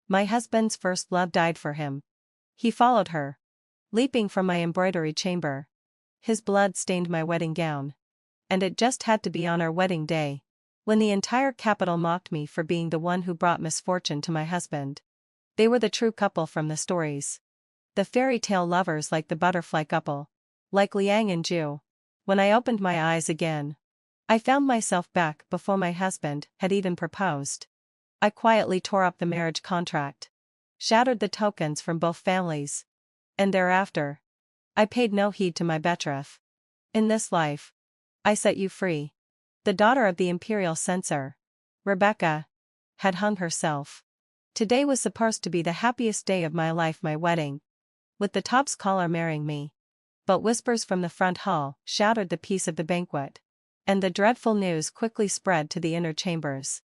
My husband's first love died for him. He followed her, leaping from my embroidery chamber. His blood stained my wedding gown. And it just had to be on our wedding day, when the entire capital mocked me for being the one who brought misfortune to my husband. They were the true couple from the stories. The fairy tale lovers like the butterfly couple. Like Liang and Ju. When I opened my eyes again, I found myself back before my husband had even proposed. I quietly tore up the marriage contract, shattered the tokens from both families, and thereafter, I paid no heed to my betrothed. In this life, I set you free. The daughter of the imperial censor, Rebecca, had hung herself. Today was supposed to be the happiest day of my life, my wedding, with the top scholar marrying me. But whispers from the front hall shattered the peace of the banquet, and the dreadful news quickly spread to the inner chambers.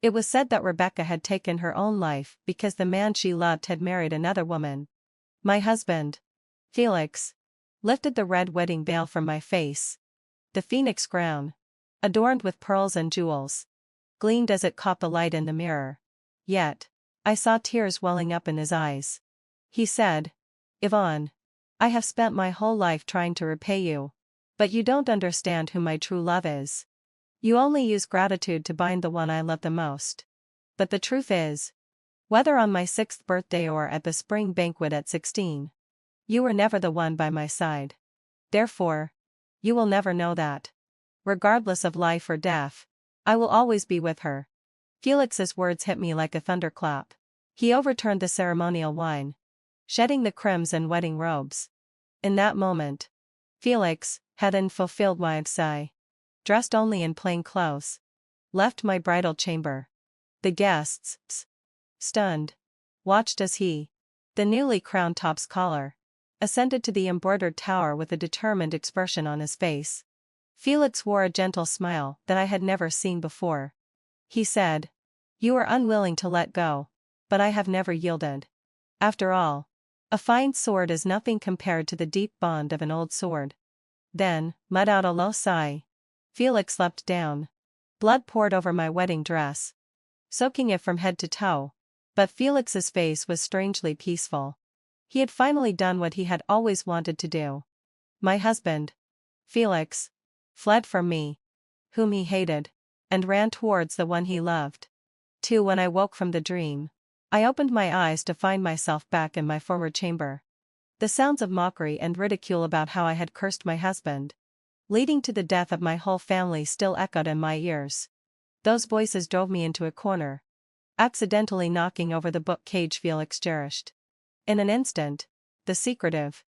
It was said that Rebecca had taken her own life because the man she loved had married another woman. My husband, Felix, lifted the red wedding veil from my face. The phoenix crown, adorned with pearls and jewels, gleamed as it caught the light in the mirror. Yet, I saw tears welling up in his eyes. He said, "Yvonne, I have spent my whole life trying to repay you, but you don't understand who my true love is. You only use gratitude to bind the one I love the most. But the truth is, whether on my 6th birthday or at the spring banquet at 16, you were never the one by my side. Therefore, you will never know that. Regardless of life or death, I will always be with her." Felix's words hit me like a thunderclap. He overturned the ceremonial wine, shedding the crimson wedding robes. In that moment, Felix, had unfulfilled wife's sigh, dressed only in plain clothes, left my bridal chamber. The guests, stunned, watched as he, the newly crowned top scholar, ascended to the embroidered tower with a determined expression on his face. Felix wore a gentle smile that I had never seen before. He said, "You are unwilling to let go, but I have never yielded. After all, a fine sword is nothing compared to the deep bond of an old sword." Then, let out a low sigh. Felix leapt down. Blood poured over my wedding dress, soaking it from head to toe. But Felix's face was strangely peaceful. He had finally done what he had always wanted to do. My husband, Felix, fled from me, whom he hated, and ran towards the one he loved. When I woke from the dream, I opened my eyes to find myself back in my former chamber. The sounds of mockery and ridicule about how I had cursed my husband, leading to the death of my whole family, still echoed in my ears. Those voices drove me into a corner, accidentally knocking over the book cage Felix cherished. In an instant, the secretive,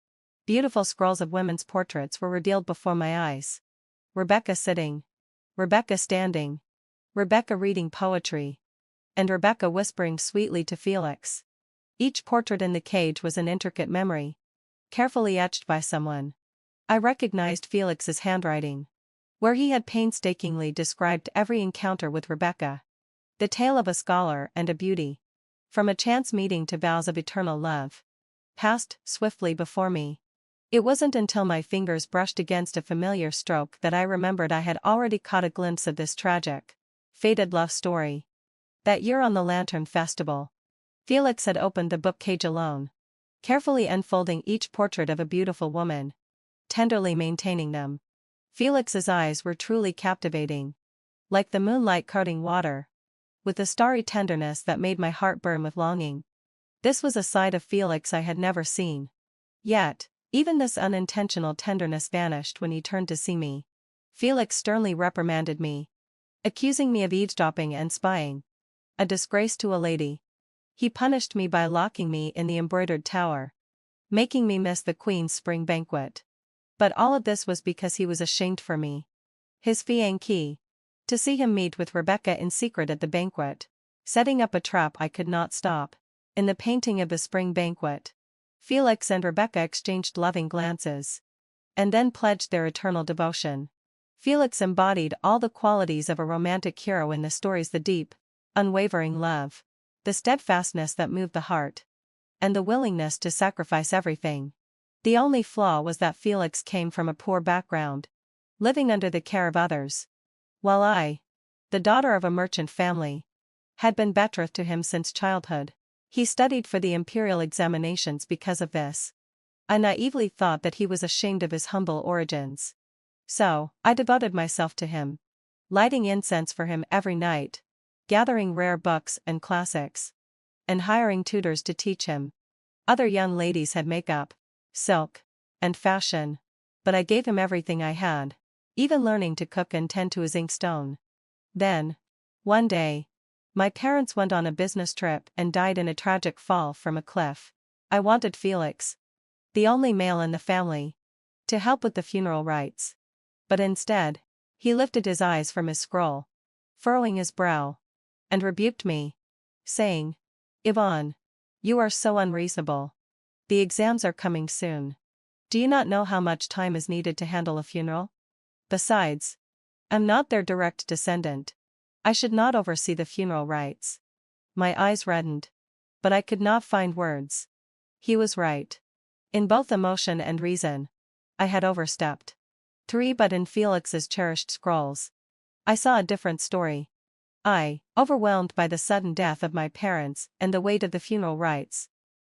beautiful scrolls of women's portraits were revealed before my eyes. Rebecca sitting, Rebecca standing, Rebecca reading poetry, and Rebecca whispering sweetly to Felix. Each portrait in the cage was an intricate memory, carefully etched by someone. I recognized Felix's handwriting, where he had painstakingly described every encounter with Rebecca. The tale of a scholar and a beauty, from a chance meeting to vows of eternal love, passed swiftly before me. It wasn't until my fingers brushed against a familiar stroke that I remembered I had already caught a glimpse of this tragic, fated love story. That year on the Lantern Festival, Felix had opened the book cage alone, carefully unfolding each portrait of a beautiful woman, tenderly maintaining them. Felix's eyes were truly captivating, like the moonlight coating water, with a starry tenderness that made my heart burn with longing. This was a side of Felix I had never seen. Yet, even this unintentional tenderness vanished when he turned to see me. Felix sternly reprimanded me, accusing me of eavesdropping and spying, a disgrace to a lady. He punished me by locking me in the embroidered tower, making me miss the Queen's spring banquet. But all of this was because he was ashamed for me. His fiancée, to see him meet with Rebecca in secret at the banquet, setting up a trap I could not stop. In the painting of the spring banquet, Felix and Rebecca exchanged loving glances, and then pledged their eternal devotion. Felix embodied all the qualities of a romantic hero in the stories: the deep, unwavering love, the steadfastness that moved the heart, and the willingness to sacrifice everything. The only flaw was that Felix came from a poor background, living under the care of others, while I, the daughter of a merchant family, had been betrothed to him since childhood. He studied for the imperial examinations because of this. I naively thought that he was ashamed of his humble origins. So, I devoted myself to him, lighting incense for him every night, gathering rare books and classics, and hiring tutors to teach him. Other young ladies had makeup, silk, and fashion, but I gave him everything I had, even learning to cook and tend to his inkstone. Then, one day, my parents went on a business trip and died in a tragic fall from a cliff. I wanted Felix, the only male in the family, to help with the funeral rites. But instead, he lifted his eyes from his scroll, furrowing his brow, and rebuked me, saying, "Yvonne, you are so unreasonable. The exams are coming soon. Do you not know how much time is needed to handle a funeral? Besides, I'm not their direct descendant. I should not oversee the funeral rites." My eyes reddened, but I could not find words. He was right. In both emotion and reason, I had overstepped. But in Felix's cherished scrolls, I saw a different story. I, overwhelmed by the sudden death of my parents and the weight of the funeral rites,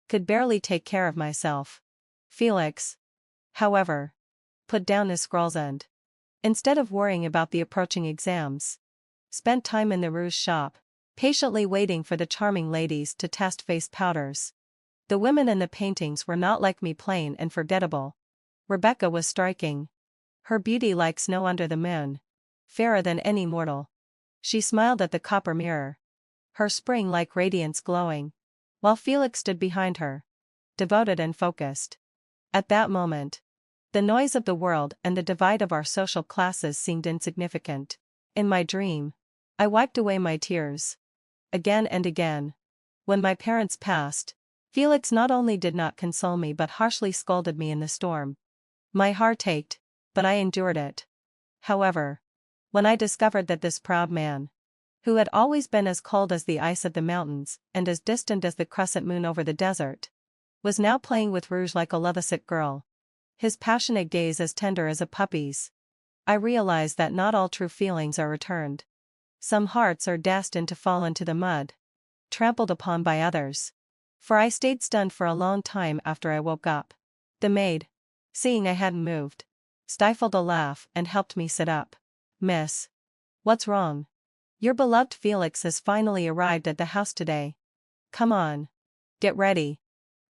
could barely take care of myself. Felix, however, put down his scrolls and, instead of worrying about the approaching exams, spent time in the rouge shop, patiently waiting for the charming ladies to test face powders. The women in the paintings were not like me, plain and forgettable. Rebecca was striking. Her beauty like snow under the moon, fairer than any mortal. She smiled at the copper mirror, her spring-like radiance glowing, while Felix stood behind her, devoted and focused. At that moment, the noise of the world and the divide of our social classes seemed insignificant. In my dream, I wiped away my tears. Again and again. When my parents passed, Felix not only did not console me but harshly scolded me in the storm. My heart ached, but I endured it. However, when I discovered that this proud man, who had always been as cold as the ice of the mountains and as distant as the crescent moon over the desert, was now playing with rouge like a lovesick girl, his passionate gaze as tender as a puppy's, I realized that not all true feelings are returned. Some hearts are destined to fall into the mud, trampled upon by others. For I stayed stunned for a long time after I woke up. The maid, seeing I hadn't moved, stifled a laugh and helped me sit up. "Miss, what's wrong? Your beloved Felix has finally arrived at the house today. Come on. Get ready.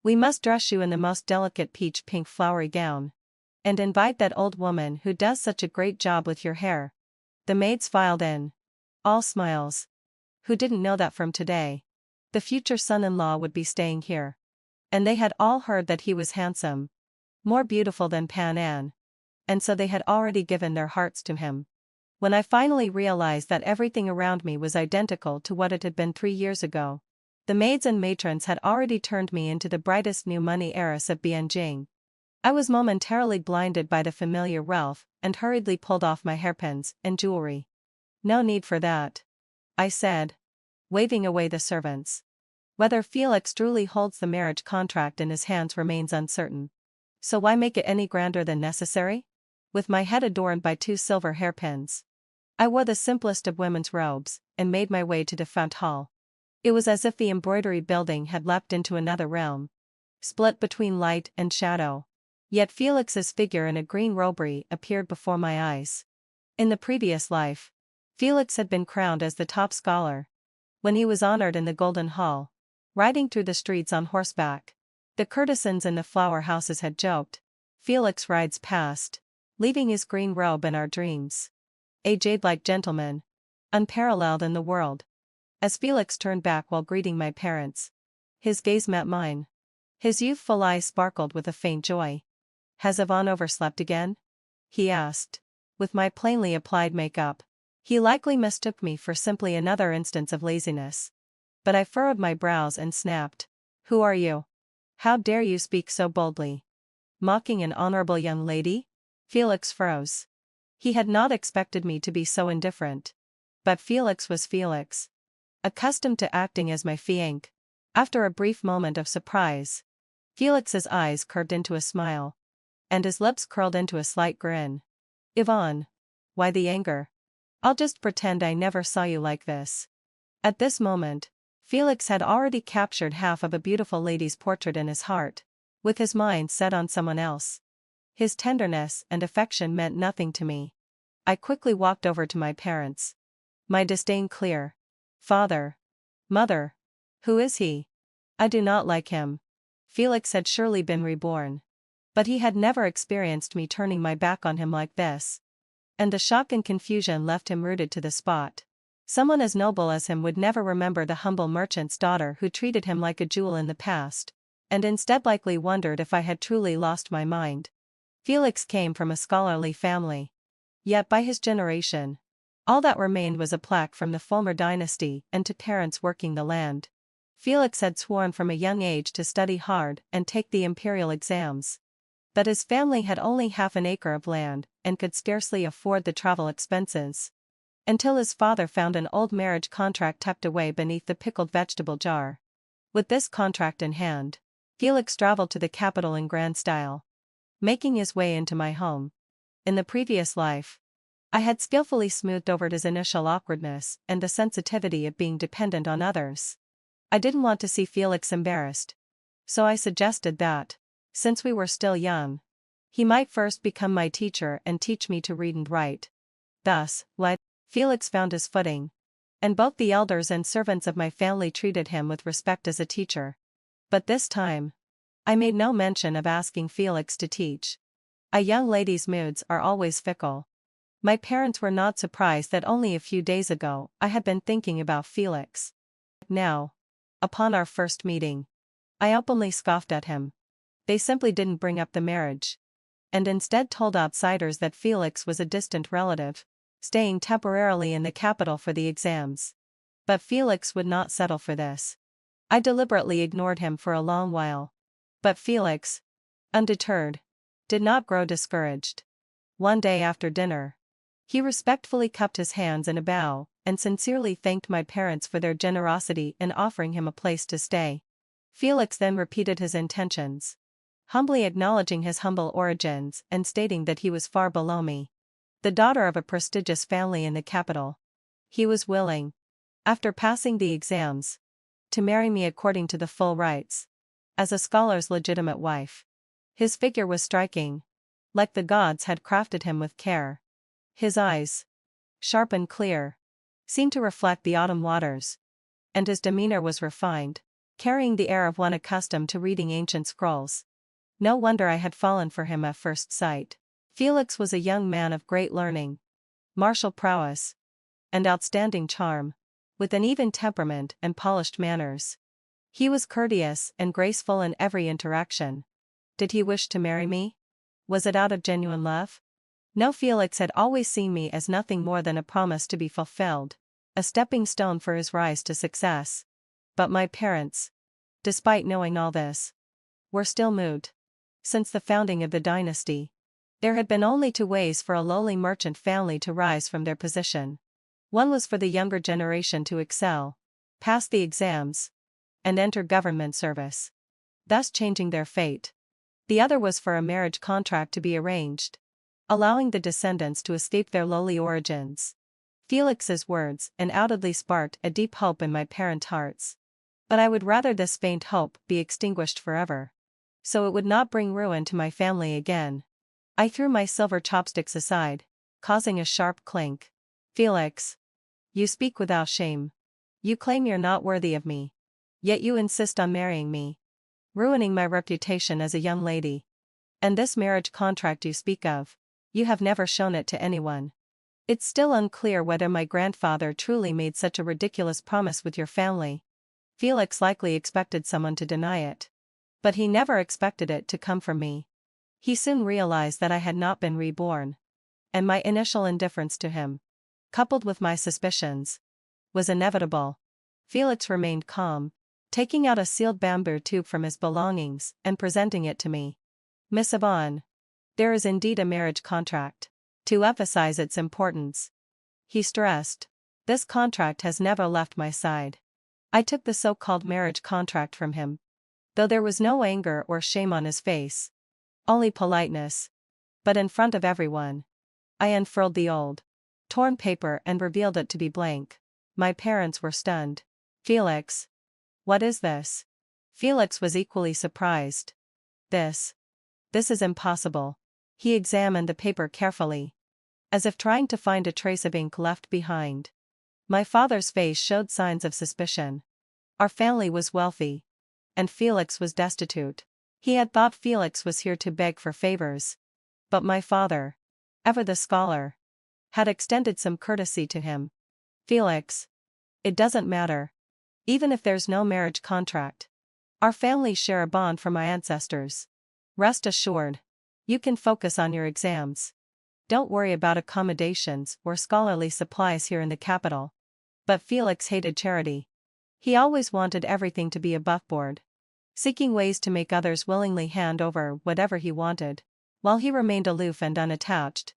We must dress you in the most delicate peach pink flowery gown. And invite that old woman who does such a great job with your hair." The maids filed in, all smiles. Who didn't know that from today, the future son-in-law would be staying here? And they had all heard that he was handsome, more beautiful than Pan An, and so they had already given their hearts to him. When I finally realized that everything around me was identical to what it had been 3 years ago, the maids and matrons had already turned me into the brightest new money heiress of Bianjing. I was momentarily blinded by the familiar wealth and hurriedly pulled off my hairpins and jewelry. "No need for that," I said, waving away the servants. "Whether Felix truly holds the marriage contract in his hands remains uncertain. So why make it any grander than necessary?" With my head adorned by 2 silver hairpins, I wore the simplest of women's robes and made my way to the front hall. It was as if the embroidery building had leapt into another realm, split between light and shadow. Yet Felix's figure in a green robery appeared before my eyes. In the previous life, Felix had been crowned as the top scholar. When he was honored in the Golden Hall, riding through the streets on horseback, the courtesans in the flower houses had joked, "Felix rides past, leaving his green robe in our dreams." A jade-like gentleman, unparalleled in the world. As Felix turned back while greeting my parents, his gaze met mine. His youthful eyes sparkled with a faint joy. "Has Yvonne overslept again?" he asked. With my plainly applied makeup, he likely mistook me for simply another instance of laziness. But I furrowed my brows and snapped, "Who are you? How dare you speak so boldly? Mocking an honorable young lady?" Felix froze. He had not expected me to be so indifferent. But Felix was Felix, accustomed to acting as my fiancé. After a brief moment of surprise, Felix's eyes curved into a smile, and his lips curled into a slight grin. "Yvonne, why the anger? I'll just pretend I never saw you like this." At this moment, Felix had already captured half of a beautiful lady's portrait in his heart, with his mind set on someone else. His tenderness and affection meant nothing to me. I quickly walked over to my parents. My disdain clear. Father. Mother. Who is he? I do not like him. Felix had surely been reborn. But he had never experienced me turning my back on him like this. And the shock and confusion left him rooted to the spot. Someone as noble as him would never remember the humble merchant's daughter who treated him like a jewel in the past, and instead likely wondered if I had truly lost my mind. Felix came from a scholarly family. Yet by his generation, all that remained was a plaque from the former dynasty and to parents working the land. Felix had sworn from a young age to study hard and take the imperial exams. But his family had only half an acre of land and could scarcely afford the travel expenses. Until his father found an old marriage contract tucked away beneath the pickled vegetable jar. With this contract in hand, Felix traveled to the capital in grand style, making his way into my home. In the previous life, I had skillfully smoothed over his initial awkwardness and the sensitivity of being dependent on others. I didn't want to see Felix embarrassed. So I suggested that, since we were still young, he might first become my teacher and teach me to read and write. Thus, Felix found his footing. And both the elders and servants of my family treated him with respect as a teacher. But this time, I made no mention of asking Felix to teach. A young lady's moods are always fickle. My parents were not surprised that only a few days ago I had been thinking about Felix. Now, upon our first meeting, I openly scoffed at him. They simply didn't bring up the marriage, and instead told outsiders that Felix was a distant relative, staying temporarily in the capital for the exams. But Felix would not settle for this. I deliberately ignored him for a long while. But Felix, undeterred, did not grow discouraged. One day after dinner, he respectfully cupped his hands in a bow and sincerely thanked my parents for their generosity in offering him a place to stay. Felix then repeated his intentions, humbly acknowledging his humble origins and stating that he was far below me, the daughter of a prestigious family in the capital. He was willing, after passing the exams, to marry me according to the full rights, as a scholar's legitimate wife. His figure was striking, like the gods had crafted him with care. His eyes, sharp and clear, seemed to reflect the autumn waters, and his demeanor was refined, carrying the air of one accustomed to reading ancient scrolls. No wonder I had fallen for him at first sight. Felix was a young man of great learning, martial prowess, and outstanding charm, with an even temperament and polished manners. He was courteous and graceful in every interaction. Did he wish to marry me? Was it out of genuine love? No, Felix had always seen me as nothing more than a promise to be fulfilled, a stepping stone for his rise to success. But my parents, despite knowing all this, were still moved. Since the founding of the dynasty, there had been only two ways for a lowly merchant family to rise from their position. One was for the younger generation to excel, pass the exams, and enter government service, thus changing their fate. The other was for a marriage contract to be arranged, allowing the descendants to escape their lowly origins. Felix's words undoubtedly sparked a deep hope in my parents' hearts. But I would rather this faint hope be extinguished forever, so it would not bring ruin to my family again. I threw my silver chopsticks aside, causing a sharp clink. Felix, you speak without shame. You claim you're not worthy of me. Yet you insist on marrying me, ruining my reputation as a young lady. And this marriage contract you speak of, you have never shown it to anyone. It's still unclear whether my grandfather truly made such a ridiculous promise with your family. Felix likely expected someone to deny it. But he never expected it to come from me. He soon realized that I had not been reborn. And my initial indifference to him, coupled with my suspicions, was inevitable. Felix remained calm, taking out a sealed bamboo tube from his belongings and presenting it to me. Miss Yvonne, there is indeed a marriage contract. To emphasize its importance, he stressed, this contract has never left my side. I took the so-called marriage contract from him, though there was no anger or shame on his face, only politeness. But in front of everyone, I unfurled the old, torn paper and revealed it to be blank. My parents were stunned. Felix, What is this? Felix was equally surprised. This is impossible. He examined the paper carefully, as if trying to find a trace of ink left behind. My father's face showed signs of suspicion. Our family was wealthy, and Felix was destitute. He had thought Felix was here to beg for favors. But my father, ever the scholar, had extended some courtesy to him. Felix, it doesn't matter. Even if there's no marriage contract. Our families share a bond from my ancestors. Rest assured, you can focus on your exams. Don't worry about accommodations or scholarly supplies here in the capital. But Felix hated charity. He always wanted everything to be aboveboard, seeking ways to make others willingly hand over whatever he wanted, while he remained aloof and unattached,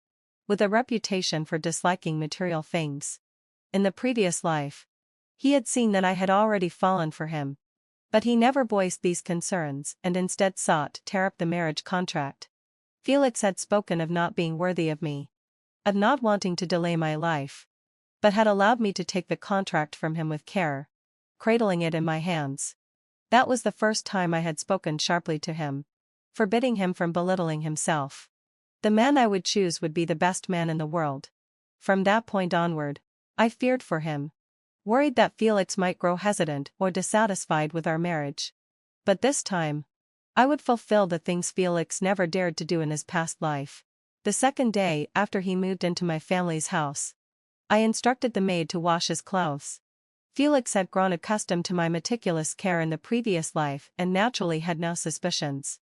with a reputation for disliking material things. In the previous life, he had seen that I had already fallen for him. But he never voiced these concerns and instead sought to tear up the marriage contract. Felix had spoken of not being worthy of me, of not wanting to delay my life, but had allowed me to take the contract from him with care, cradling it in my hands. That was the first time I had spoken sharply to him, forbidding him from belittling himself. The man I would choose would be the best man in the world. From that point onward, I feared for him, worried that Felix might grow hesitant or dissatisfied with our marriage. But this time, I would fulfill the things Felix never dared to do in his past life. The second day after he moved into my family's house, I instructed the maid to wash his clothes. Felix had grown accustomed to my meticulous care in the previous life and naturally had no suspicions.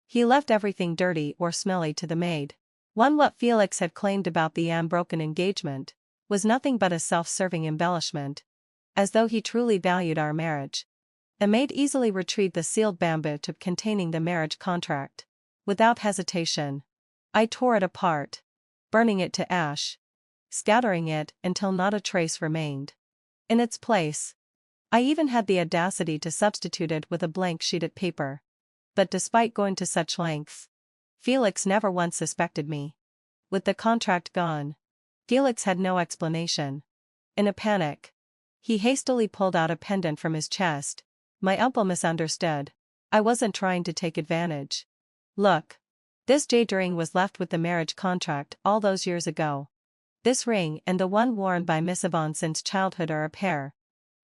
He left everything dirty or smelly to the maid. What Felix had claimed about the unbroken engagement was nothing but a self-serving embellishment, as though he truly valued our marriage. The maid easily retrieved the sealed bamboo tube containing the marriage contract. Without hesitation, I tore it apart, burning it to ash, scattering it until not a trace remained. In its place, I even had the audacity to substitute it with a blank sheet of paper. But despite going to such lengths, Felix never once suspected me. With the contract gone, Felix had no explanation. In a panic, he hastily pulled out a pendant from his chest. My uncle misunderstood. I wasn't trying to take advantage. Look. This jade ring was left with the marriage contract all those years ago. This ring and the one worn by Miss Yvonne since childhood are a pair,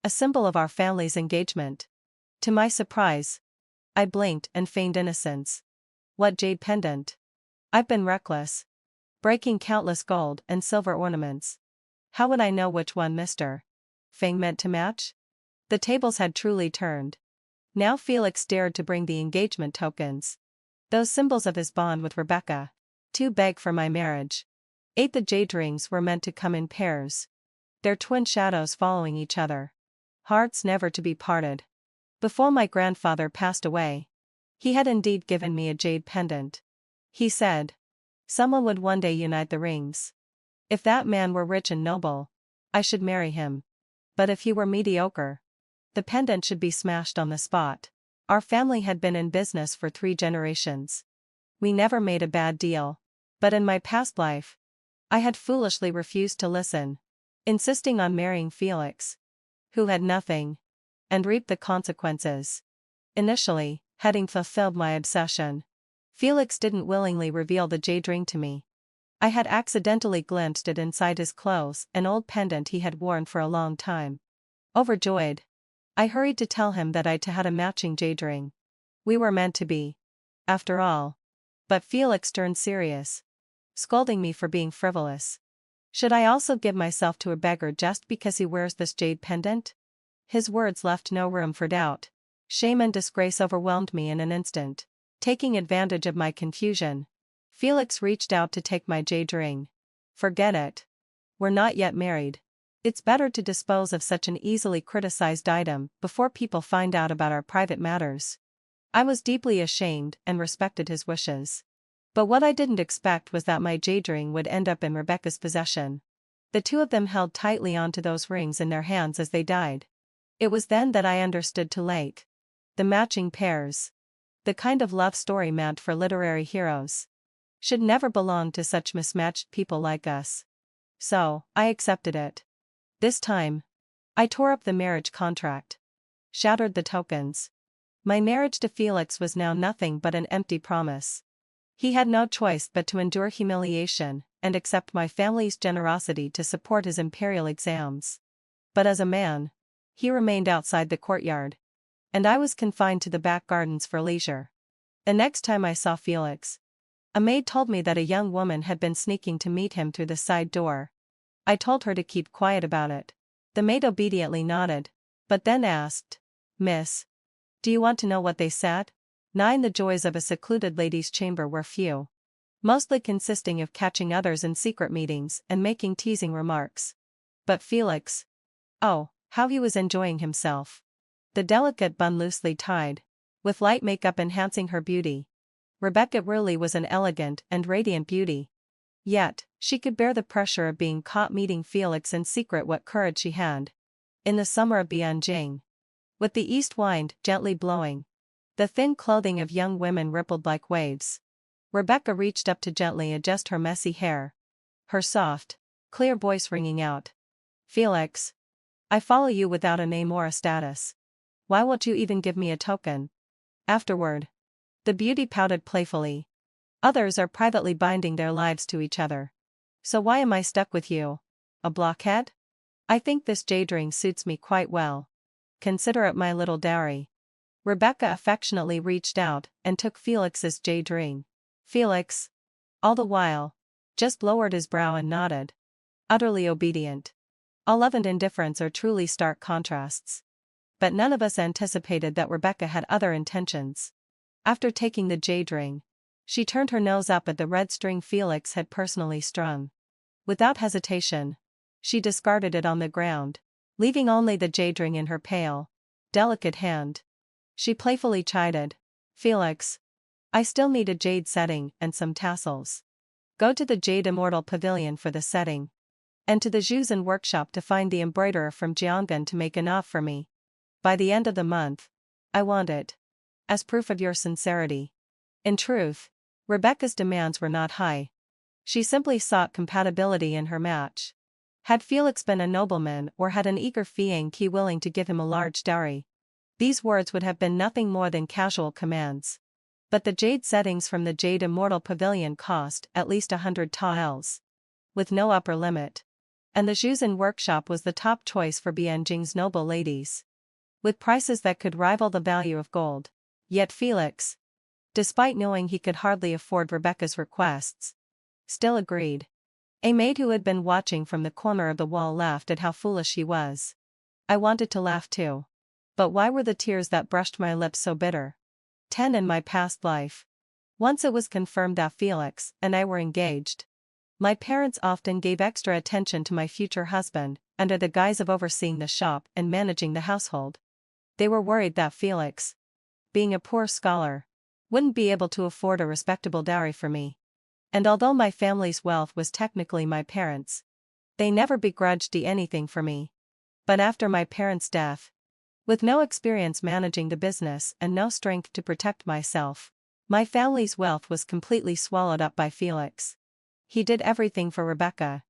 a symbol of our family's engagement. To my surprise, I blinked and feigned innocence. What jade pendant? I've been reckless, breaking countless gold and silver ornaments. How would I know which one Mr. Feng meant to match? The tables had truly turned. Now Felix dared to bring the engagement tokens, those symbols of his bond with Rebecca, to beg for my marriage. 8 The jade rings were meant to come in pairs, their twin shadows following each other. Hearts never to be parted. Before my grandfather passed away, he had indeed given me a jade pendant. He said, someone would one day unite the rings. If that man were rich and noble, I should marry him. But if he were mediocre, the pendant should be smashed on the spot. Our family had been in business for 3 generations. We never made a bad deal. But in my past life, I had foolishly refused to listen, insisting on marrying Felix, who had nothing, and reaped the consequences. Initially, having fulfilled my obsession, Felix didn't willingly reveal the jade ring to me. I had accidentally glimpsed it inside his clothes, an old pendant he had worn for a long time. Overjoyed, I hurried to tell him that I too had a matching jade ring. We were meant to be, after all. But Felix turned serious, scolding me for being frivolous. Should I also give myself to a beggar just because he wears this jade pendant? His words left no room for doubt. Shame and disgrace overwhelmed me in an instant. Taking advantage of my confusion, Felix reached out to take my jade ring. Forget it. We're not yet married. It's better to dispose of such an easily criticized item before people find out about our private matters. I was deeply ashamed and respected his wishes. But what I didn't expect was that my jade ring would end up in Rebecca's possession. The two of them held tightly onto those rings in their hands as they died. It was then that I understood too late. The matching pairs, the kind of love story meant for literary heroes, should never belong to such mismatched people like us. So, I accepted it. This time, I tore up the marriage contract. shattered the tokens. My marriage to Felix was now nothing but an empty promise. He had no choice but to endure humiliation and accept my family's generosity to support his imperial exams. But as a man, he remained outside the courtyard, and I was confined to the back gardens for leisure. The next time I saw Felix, a maid told me that a young woman had been sneaking to meet him through the side door. I told her to keep quiet about it. The maid obediently nodded, but then asked, "Miss, do you want to know what they said?" 9. The joys of a secluded lady's chamber were few, mostly consisting of catching others in secret meetings and making teasing remarks. But Felix, oh, how he was enjoying himself. The delicate bun loosely tied, with light makeup enhancing her beauty, Rebecca really was an elegant and radiant beauty. Yet, she could bear the pressure of being caught meeting Felix in secret. What courage she had. In the summer of Bianjing, with the east wind gently blowing, the thin clothing of young women rippled like waves. Rebecca reached up to gently adjust her messy hair, her soft, clear voice ringing out, "Felix, I follow you without a name or a status. Why won't you even give me a token?" Afterward, the beauty pouted playfully. "Others are privately binding their lives to each other. So why am I stuck with you? A blockhead? I think this jade ring suits me quite well. Consider it my little dowry." Rebecca affectionately reached out and took Felix's jade ring. Felix, all the while, just lowered his brow and nodded, utterly obedient. All love and indifference are truly stark contrasts. But none of us anticipated that Rebecca had other intentions. After taking the jade ring, she turned her nose up at the red string Felix had personally strung. Without hesitation, she discarded it on the ground, leaving only the jade ring in her pale, delicate hand. She playfully chided, "Felix, I still need a jade setting and some tassels. Go to the Jade Immortal Pavilion for the setting, and to the Zhuzhen workshop to find the embroiderer from Jianghan to make enough for me. By the end of the month, I want it. As proof of your sincerity." In truth, Rebecca's demands were not high. She simply sought compatibility in her match. Had Felix been a nobleman or had an eager Fianqi willing to give him a large dowry, these words would have been nothing more than casual commands. But the jade settings from the Jade Immortal Pavilion cost at least 100 taels, with no upper limit. And the Zhuzhen workshop was the top choice for Bianjing's noble ladies, with prices that could rival the value of gold. Yet Felix, despite knowing he could hardly afford Rebecca's requests, still agreed. A maid who had been watching from the corner of the wall laughed at how foolish he was. I wanted to laugh too. But why were the tears that brushed my lips so bitter? 10. In my past life, once it was confirmed that Felix and I were engaged, my parents often gave extra attention to my future husband, under the guise of overseeing the shop and managing the household. They were worried that Felix, being a poor scholar, wouldn't be able to afford a respectable dowry for me. And although my family's wealth was technically my parents', they never begrudged anything for me. But after my parents' death, with no experience managing the business and no strength to protect myself, my family's wealth was completely swallowed up by Felix. He did everything for Rebecca,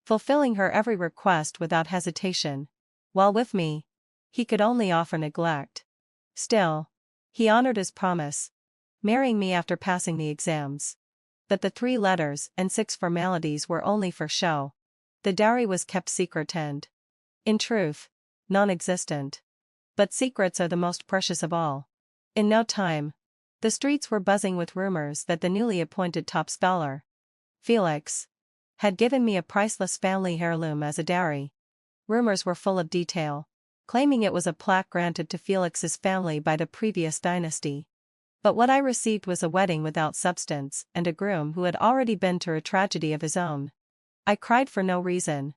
fulfilling her every request without hesitation, while with me, he could only offer neglect. Still, he honored his promise, marrying me after passing the exams. But the 3 letters and 6 formalities were only for show. The dowry was kept secret and, in truth, non-existent. But secrets are the most precious of all. In no time, the streets were buzzing with rumors that the newly appointed top scholar, Felix, had given me a priceless family heirloom as a dowry. Rumors were full of detail, claiming it was a plaque granted to Felix's family by the previous dynasty. But what I received was a wedding without substance and a groom who had already been through a tragedy of his own. I cried for no reason,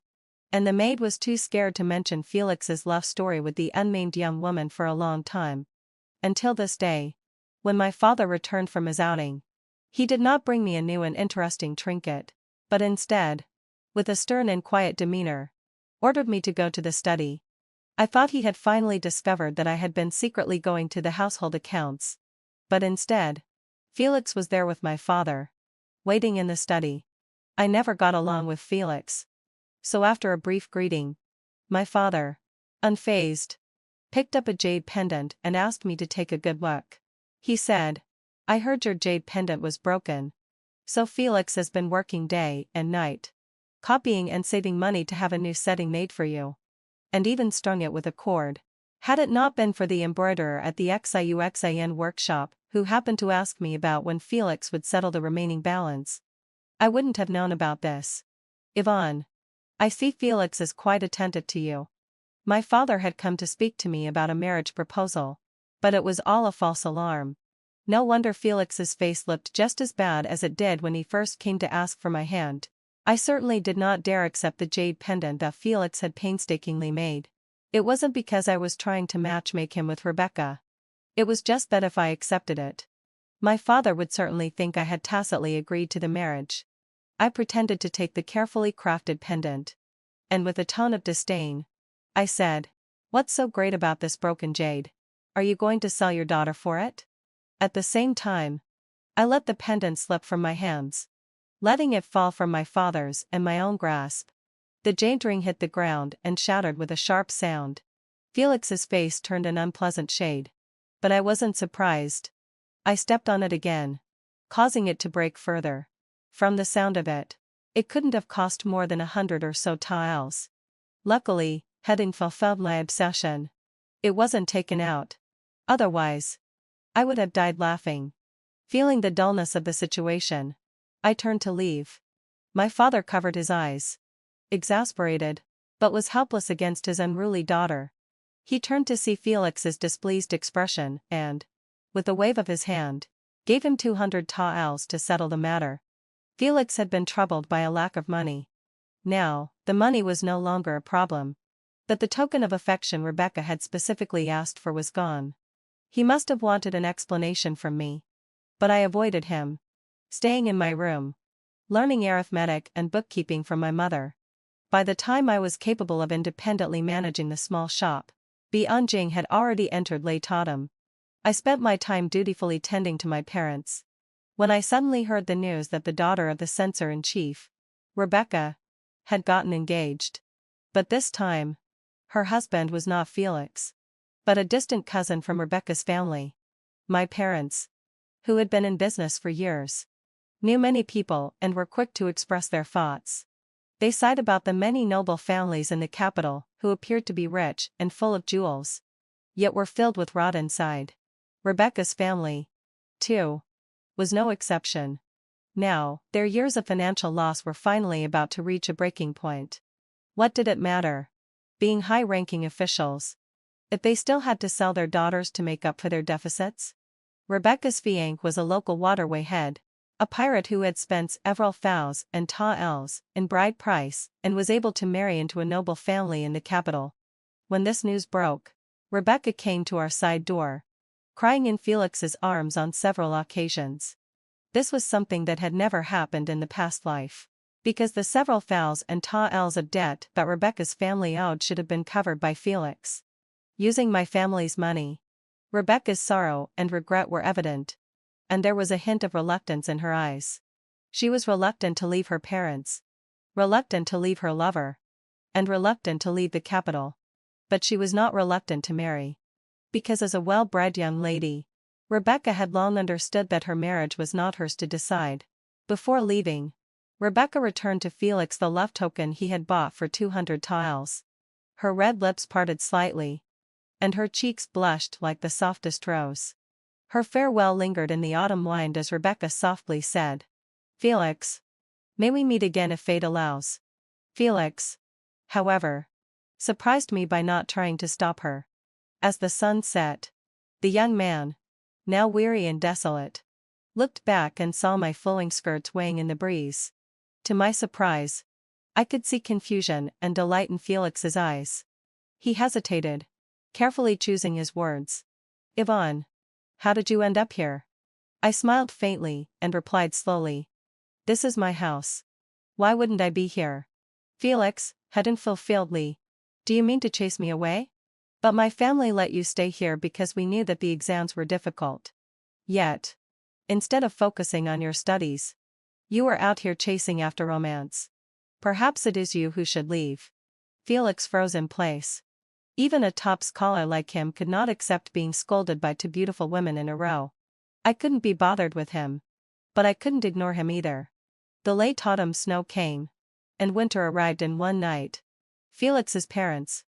and the maid was too scared to mention Felix's love story with the unnamed young woman for a long time. Until this day, when my father returned from his outing, he did not bring me a new and interesting trinket, but instead, with a stern and quiet demeanor, ordered me to go to the study. I thought he had finally discovered that I had been secretly going to the household accounts. But instead, Felix was there with my father, waiting in the study. I never got along with Felix. So after a brief greeting, my father, unfazed, picked up a jade pendant and asked me to take a good look. He said, "I heard your jade pendant was broken. So Felix has been working day and night, copying and saving money to have a new setting made for you. And even strung it with a cord. Had it not been for the embroiderer at the XIUXIN workshop, who happened to ask me about when Felix would settle the remaining balance, I wouldn't have known about this. Yvonne. I see Felix is quite attentive to you. My father had come to speak to me about a marriage proposal. But it was all a false alarm. No wonder Felix's face looked just as bad as it did when he first came to ask for my hand. I certainly did not dare accept the jade pendant that Felix had painstakingly made. It wasn't because I was trying to matchmake him with Rebecca. It was just that if I accepted it, my father would certainly think I had tacitly agreed to the marriage. I pretended to take the carefully crafted pendant. And with a tone of disdain, I said, "What's so great about this broken jade? Are you going to sell your daughter for it?" At the same time, I let the pendant slip from my hands, letting it fall from my father's and my own grasp. The jade ring hit the ground and shattered with a sharp sound. Felix's face turned an unpleasant shade. But I wasn't surprised. I stepped on it again, causing it to break further. From the sound of it, it couldn't have cost more than 100 or so taels. Luckily, having fulfilled my obsession, it wasn't taken out. Otherwise, I would have died laughing. Feeling the dullness of the situation, I turned to leave. My father covered his eyes, exasperated, but was helpless against his unruly daughter. He turned to see Felix's displeased expression and, with a wave of his hand, gave him 200 taels to settle the matter. Felix had been troubled by a lack of money. Now, the money was no longer a problem. But the token of affection Rebecca had specifically asked for was gone. He must have wanted an explanation from me. But I avoided him, staying in my room, learning arithmetic and bookkeeping from my mother. By the time I was capable of independently managing the small shop, Bianjing had already entered late autumn. I spent my time dutifully tending to my parents. When I suddenly heard the news that the daughter of the censor-in-chief, Rebecca, had gotten engaged. But this time, her husband was not Felix, but a distant cousin from Rebecca's family. My parents, who had been in business for years, knew many people and were quick to express their thoughts. They sighed about the many noble families in the capital who appeared to be rich and full of jewels, yet were filled with rot inside. Rebecca's family, too, was no exception. Now, their years of financial loss were finally about to reach a breaking point. What did it matter? Being high-ranking officials, if they still had to sell their daughters to make up for their deficits? Rebecca's fiancé was a local waterway head, a pirate who had spent several thous and taels in bride price and was able to marry into a noble family in the capital. When this news broke, Rebecca came to our side door, crying in Felix's arms on several occasions. This was something that had never happened in the past life, because the several thous and taels of debt that Rebecca's family owed should have been covered by Felix. Using my family's money. Rebecca's sorrow and regret were evident, and there was a hint of reluctance in her eyes. She was reluctant to leave her parents, reluctant to leave her lover, and reluctant to leave the capital. But she was not reluctant to marry. Because as a well-bred young lady, Rebecca had long understood that her marriage was not hers to decide. Before leaving, Rebecca returned to Felix the love token he had bought for 200 taels. Her red lips parted slightly, and her cheeks blushed like the softest rose. Her farewell lingered in the autumn wind as Rebecca softly said, "Felix, may we meet again if fate allows." Felix, however, surprised me by not trying to stop her. As the sun set, the young man, now weary and desolate, looked back and saw my flowing skirts swaying in the breeze. To my surprise, I could see confusion and delight in Felix's eyes. He hesitated, carefully choosing his words. "Yvonne, how did you end up here?" I smiled faintly and replied slowly, "This is my house. Why wouldn't I be here?" Felix hadn't fulfilled me. "Do you mean to chase me away? But my family let you stay here because we knew that the exams were difficult. Yet, instead of focusing on your studies, you are out here chasing after romance. Perhaps it is you who should leave." Felix froze in place. Even a top scholar like him could not accept being scolded by two beautiful women in a row. I couldn't be bothered with him. But I couldn't ignore him either. The late autumn snow came. And winter arrived in one night. Felix's parents,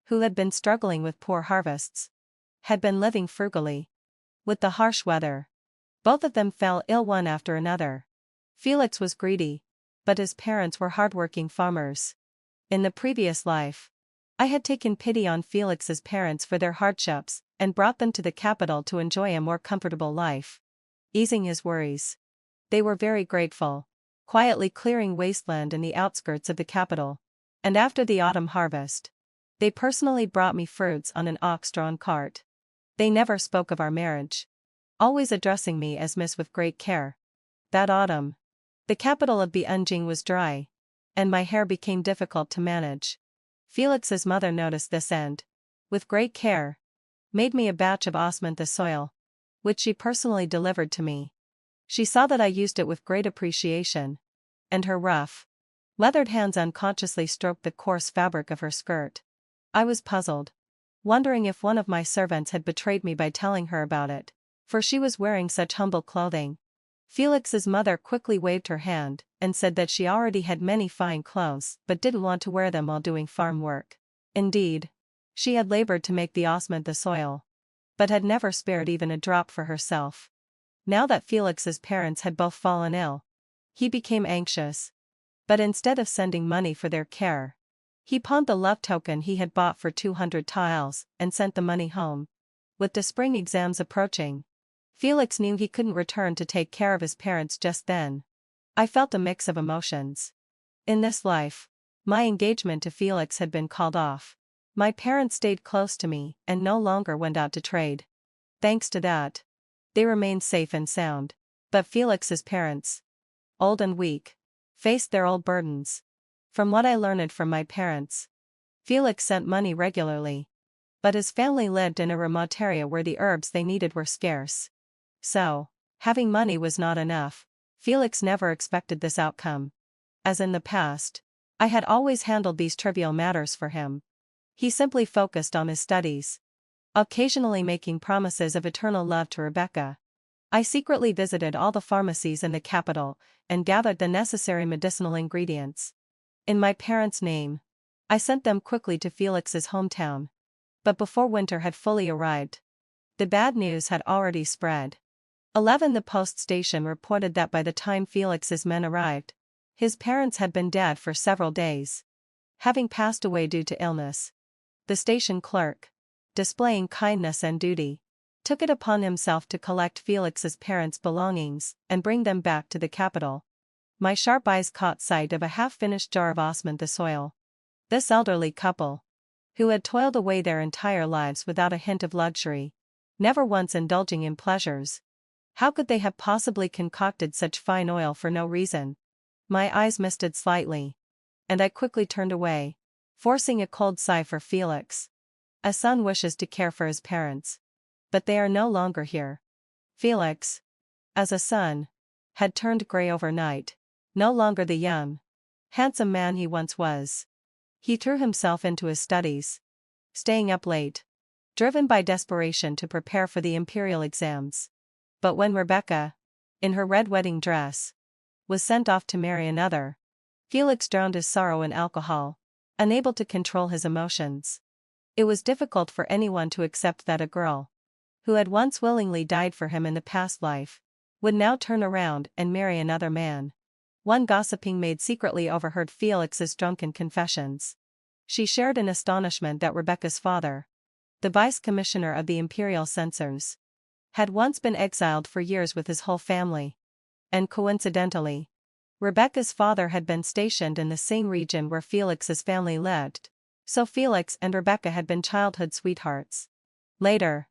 who had been struggling with poor harvests, had been living frugally. With the harsh weather, both of them fell ill one after another. Felix was greedy, but his parents were hardworking farmers. In the previous life, I had taken pity on Felix's parents for their hardships and brought them to the capital to enjoy a more comfortable life, easing his worries. They were very grateful, quietly clearing wasteland in the outskirts of the capital. And after the autumn harvest, they personally brought me fruits on an ox-drawn cart. They never spoke of our marriage, always addressing me as Miss with great care. That autumn, the capital of Beijing was dry, and my hair became difficult to manage. Felix's mother noticed this and, with great care, made me a batch of osment the soil, which she personally delivered to me. She saw that I used it with great appreciation, and her rough, leathered hands unconsciously stroked the coarse fabric of her skirt. I was puzzled, wondering if one of my servants had betrayed me by telling her about it, for she was wearing such humble clothing. Felix's mother quickly waved her hand and said that she already had many fine clothes but didn't want to wear them while doing farm work. Indeed, she had labored to make the osment the soil, but had never spared even a drop for herself. Now that Felix's parents had both fallen ill, he became anxious. But instead of sending money for their care, he pawned the love token he had bought for 200 tiles and sent the money home. With the spring exams approaching, Felix knew he couldn't return to take care of his parents just then. I felt a mix of emotions. In this life, my engagement to Felix had been called off. My parents stayed close to me and no longer went out to trade. Thanks to that, they remained safe and sound. But Felix's parents, old and weak, faced their old burdens. From what I learned from my parents, Felix sent money regularly. But his family lived in a remote area where the herbs they needed were scarce. So, having money was not enough. Felix never expected this outcome. As in the past, I had always handled these trivial matters for him. He simply focused on his studies, occasionally making promises of eternal love to Rebecca. I secretly visited all the pharmacies in the capital and gathered the necessary medicinal ingredients. In my parents' name, I sent them quickly to Felix's hometown. But before winter had fully arrived, the bad news had already spread. 11 The post station reported that by the time Felix's men arrived, his parents had been dead for several days, having passed away due to illness. The station clerk, displaying kindness and duty, took it upon himself to collect Felix's parents' belongings and bring them back to the capital. My sharp eyes caught sight of a half-finished jar of osment the soil. This elderly couple, who had toiled away their entire lives without a hint of luxury, never once indulging in pleasures, how could they have possibly concocted such fine oil for no reason? My eyes misted slightly, and I quickly turned away, forcing a cold sigh for Felix. A son wishes to care for his parents, but they are no longer here. Felix, as a son, had turned gray overnight, no longer the young, handsome man he once was. He threw himself into his studies, staying up late, driven by desperation to prepare for the imperial exams. But when Rebecca, in her red wedding dress, was sent off to marry another, Felix drowned his sorrow in alcohol, unable to control his emotions. It was difficult for anyone to accept that a girl, who had once willingly died for him in the past life, would now turn around and marry another man. One gossiping maid secretly overheard Felix's drunken confessions. She shared in astonishment that Rebecca's father, the vice commissioner of the imperial censors, had once been exiled for years with his whole family. And coincidentally, Rebecca's father had been stationed in the same region where Felix's family lived, so Felix and Rebecca had been childhood sweethearts. Later,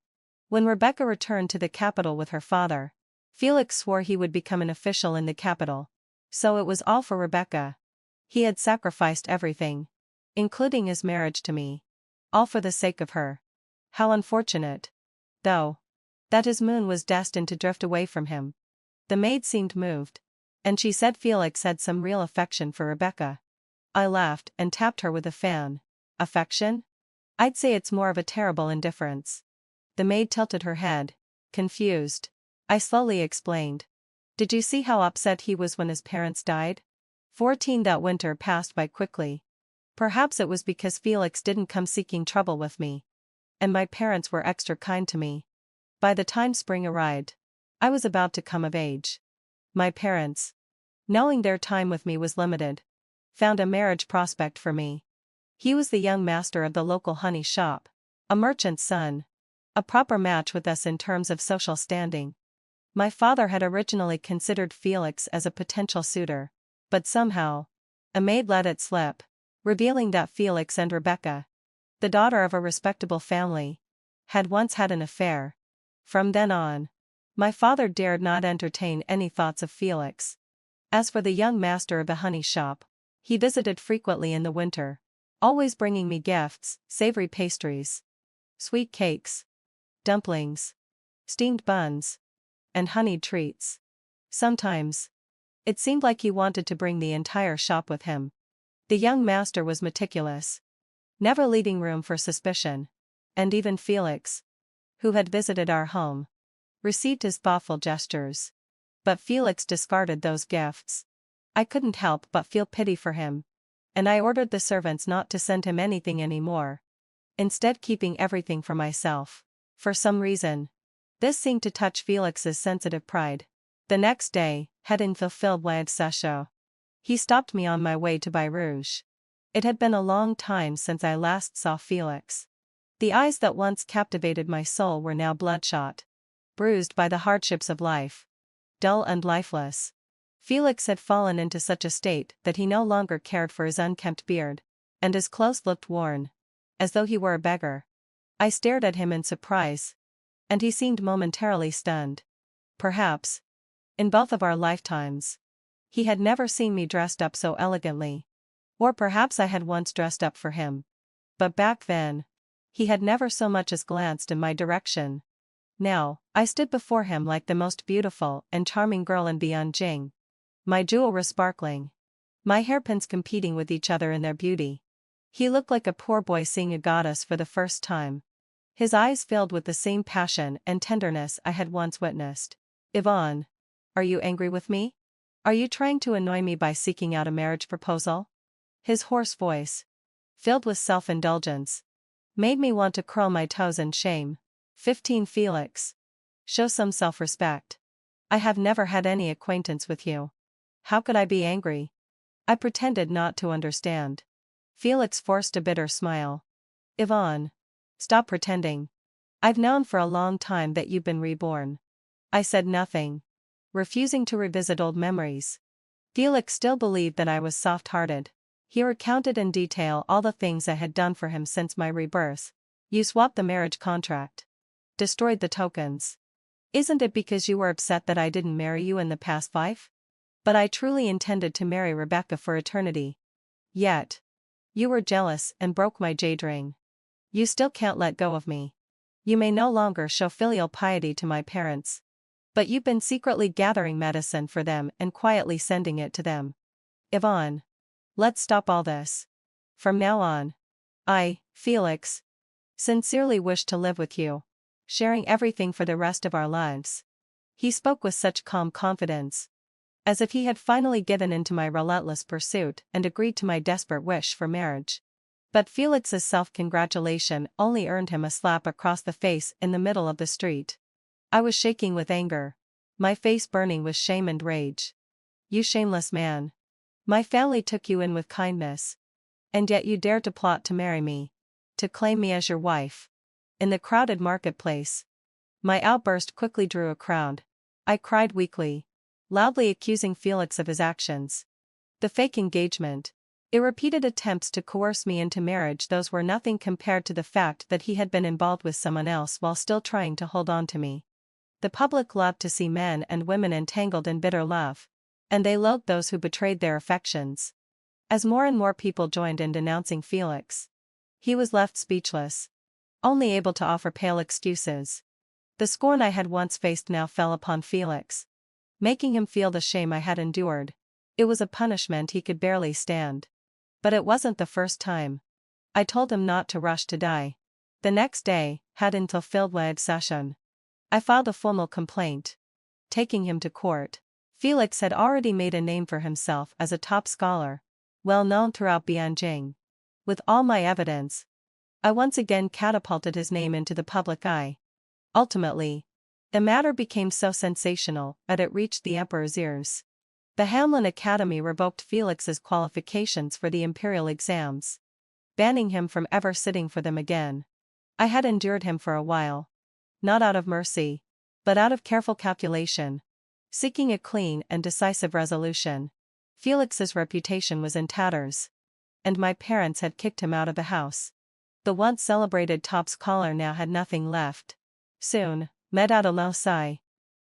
when Rebecca returned to the capital with her father, Felix swore he would become an official in the capital. So it was all for Rebecca. He had sacrificed everything, including his marriage to me, all for the sake of her. How unfortunate, though, that his moon was destined to drift away from him. The maid seemed moved, and she said Felix had some real affection for Rebecca. I laughed and tapped her with a fan. Affection? I'd say it's more of a terrible indifference. The maid tilted her head, confused. I slowly explained. Did you see how upset he was when his parents died? 14 That winter passed by quickly. Perhaps it was because Felix didn't come seeking trouble with me. And my parents were extra kind to me. By the time spring arrived, I was about to come of age. My parents, knowing their time with me was limited, found a marriage prospect for me. He was the young master of the local honey shop, a merchant's son. A proper match with us in terms of social standing. My father had originally considered Felix as a potential suitor, but somehow, a maid let it slip, revealing that Felix and Rebecca, the daughter of a respectable family, had once had an affair. From then on, my father dared not entertain any thoughts of Felix. As for the young master of the honey shop, he visited frequently in the winter, always bringing me gifts, savory pastries, sweet cakes, dumplings, steamed buns, and honeyed treats. Sometimes, it seemed like he wanted to bring the entire shop with him. The young master was meticulous, never leaving room for suspicion, and even Felix, who had visited our home, received his thoughtful gestures. But Felix discarded those gifts. I couldn't help but feel pity for him, and I ordered the servants not to send him anything anymore, instead keeping everything for myself. For some reason, this seemed to touch Felix's sensitive pride. The next day, having fulfilled my obsession, he stopped me on my way to buy rouge. It had been a long time since I last saw Felix. The eyes that once captivated my soul were now bloodshot, bruised by the hardships of life, dull and lifeless. Felix had fallen into such a state that he no longer cared for his unkempt beard, and his clothes looked worn, as though he were a beggar. I stared at him in surprise, and he seemed momentarily stunned. Perhaps, in both of our lifetimes, he had never seen me dressed up so elegantly. Or perhaps I had once dressed up for him. But back then, he had never so much as glanced in my direction. Now, I stood before him like the most beautiful and charming girl in Beijing. My jewelry sparkling, my hairpins competing with each other in their beauty. He looked like a poor boy seeing a goddess for the first time. His eyes filled with the same passion and tenderness I had once witnessed. Yvonne, are you angry with me? Are you trying to annoy me by seeking out a marriage proposal? His hoarse voice, filled with self-indulgence, made me want to curl my toes in shame. 15 Felix, show some self-respect. I have never had any acquaintance with you. How could I be angry? I pretended not to understand. Felix forced a bitter smile. Yvonne, stop pretending. I've known for a long time that you've been reborn. I said nothing, refusing to revisit old memories. Felix still believed that I was soft-hearted. He recounted in detail all the things I had done for him since my rebirth. You swapped the marriage contract, destroyed the tokens. Isn't it because you were upset that I didn't marry you in the past life? But I truly intended to marry Rebecca for eternity. Yet, you were jealous and broke my jade ring. You still can't let go of me. You may no longer show filial piety to my parents, but you've been secretly gathering medicine for them and quietly sending it to them. Yvonne, let's stop all this. From now on, I, Felix, sincerely wish to live with you, sharing everything for the rest of our lives. He spoke with such calm confidence, as if he had finally given in to my relentless pursuit and agreed to my desperate wish for marriage. But Felix's self-congratulation only earned him a slap across the face in the middle of the street. I was shaking with anger, my face burning with shame and rage. You shameless man. My family took you in with kindness, and yet you dared to plot to marry me, to claim me as your wife. In the crowded marketplace, my outburst quickly drew a crowd. I cried weakly, loudly accusing Felix of his actions. The fake engagement, repeated attempts to coerce me into marriage, those were nothing compared to the fact that he had been involved with someone else while still trying to hold on to me. The public loved to see men and women entangled in bitter love, and they loathed those who betrayed their affections. As more and more people joined in denouncing Felix, he was left speechless, only able to offer pale excuses. The scorn I had once faced now fell upon Felix, making him feel the shame I had endured. It was a punishment he could barely stand. But it wasn't the first time. I told him not to rush to die. The next day, had until filled my obsession. I filed a formal complaint, taking him to court. Felix had already made a name for himself as a top scholar, well known throughout Bianjing. With all my evidence, I once again catapulted his name into the public eye. Ultimately, the matter became so sensational that it reached the emperor's ears. The Hamlin Academy revoked Felix's qualifications for the imperial exams, banning him from ever sitting for them again. I had endured him for a while, not out of mercy, but out of careful calculation, seeking a clean and decisive resolution. Felix's reputation was in tatters, and my parents had kicked him out of the house. The once celebrated top scholar now had nothing left. Soon, met out a low sigh.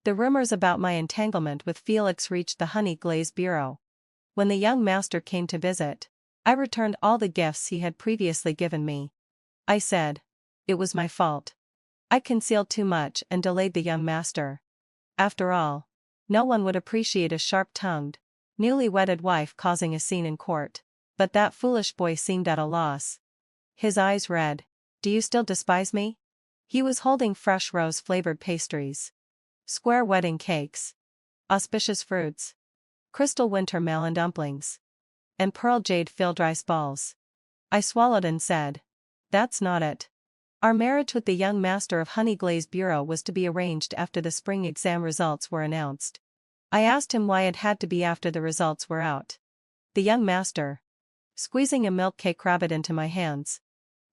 The rumors about my entanglement with Felix reached the honey-glazed bureau. When the young master came to visit, I returned all the gifts he had previously given me. I said, it was my fault. I concealed too much and delayed the young master. After all, no one would appreciate a sharp-tongued, newly-wedded wife causing a scene in court. But that foolish boy seemed at a loss. His eyes read, "Do you still despise me?" He was holding fresh rose-flavored pastries, square wedding cakes, auspicious fruits, crystal winter melon dumplings, and pearl jade filled rice balls. I swallowed and said, "That's not it." Our marriage with the young master of Honeyglazed Bureau was to be arranged after the spring exam results were announced. I asked him why it had to be after the results were out. The young master, squeezing a milk cake rabbit into my hands,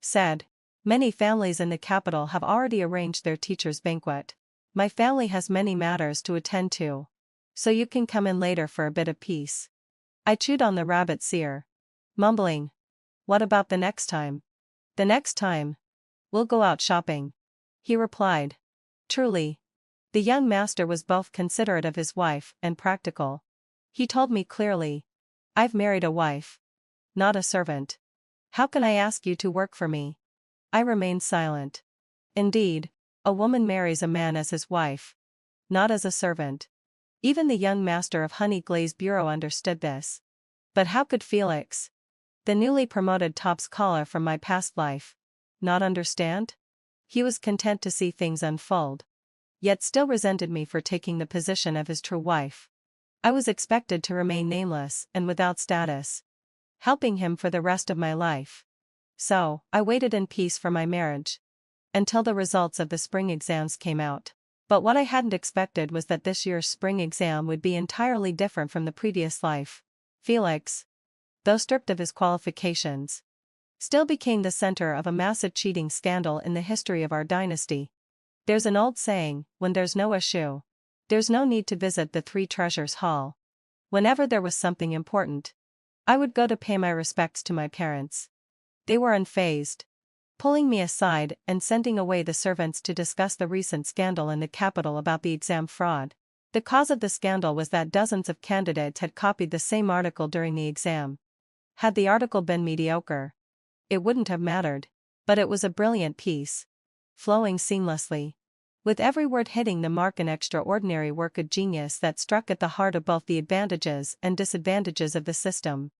said, "Many families in the capital have already arranged their teacher's banquet. My family has many matters to attend to, so you can come in later for a bit of peace." I chewed on the rabbit's ear, mumbling, "What about the next time?" "The next time, we'll go out shopping," he replied. Truly, the young master was both considerate of his wife and practical. He told me clearly, "I've married a wife, not a servant. How can I ask you to work for me?" I remained silent. Indeed, a woman marries a man as his wife, not as a servant. Even the young master of Honeyglazed Bureau understood this. But how could Felix, the newly promoted top scholar from my past life, not understand? He was content to see things unfold, yet still resented me for taking the position of his true wife. I was expected to remain nameless and without status, helping him for the rest of my life. So, I waited in peace for my marriage, until the results of the spring exams came out. But what I hadn't expected was that this year's spring exam would be entirely different from the previous life. Felix, though stripped of his qualifications, still became the center of a massive cheating scandal in the history of our dynasty. There's an old saying, when there's no issue, there's no need to visit the Three Treasures Hall. Whenever there was something important, I would go to pay my respects to my parents. They were unfazed, pulling me aside and sending away the servants to discuss the recent scandal in the capital about the exam fraud. The cause of the scandal was that dozens of candidates had copied the same article during the exam. Had the article been mediocre, it wouldn't have mattered, but it was a brilliant piece, flowing seamlessly, with every word hitting the mark, an extraordinary work of genius that struck at the heart of both the advantages and disadvantages of the system.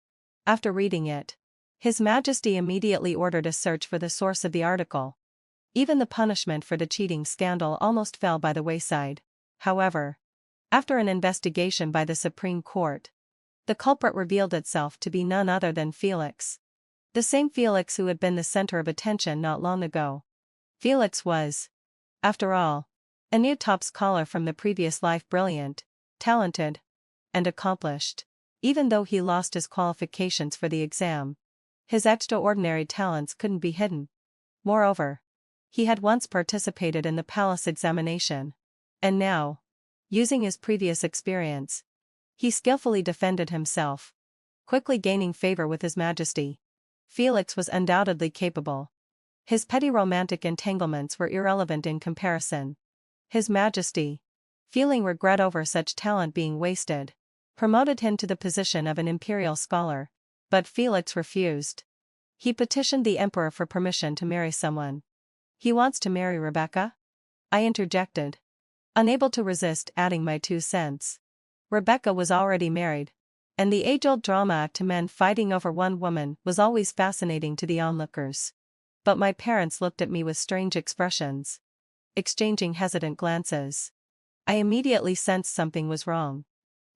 After reading it, His Majesty immediately ordered a search for the source of the article. Even the punishment for the cheating scandal almost fell by the wayside. However, after an investigation by the Supreme Court, the culprit revealed itself to be none other than Felix. The same Felix who had been the center of attention not long ago. Felix was, after all, a new top scholar from the previous life, brilliant, talented, and accomplished. Even though he lost his qualifications for the exam, his extraordinary talents couldn't be hidden. Moreover, he had once participated in the palace examination, and now, using his previous experience, he skillfully defended himself, quickly gaining favor with His Majesty. Felix was undoubtedly capable. His petty romantic entanglements were irrelevant in comparison. His Majesty, feeling regret over such talent being wasted, promoted him to the position of an imperial scholar. But Felix refused. He petitioned the emperor for permission to marry someone. "He wants to marry Rebecca?" I interjected, unable to resist adding my 2 cents. Rebecca was already married, And the age-old drama to men fighting over one woman was always fascinating to the onlookers. But my parents looked at me with strange expressions, exchanging hesitant glances. I immediately sensed something was wrong.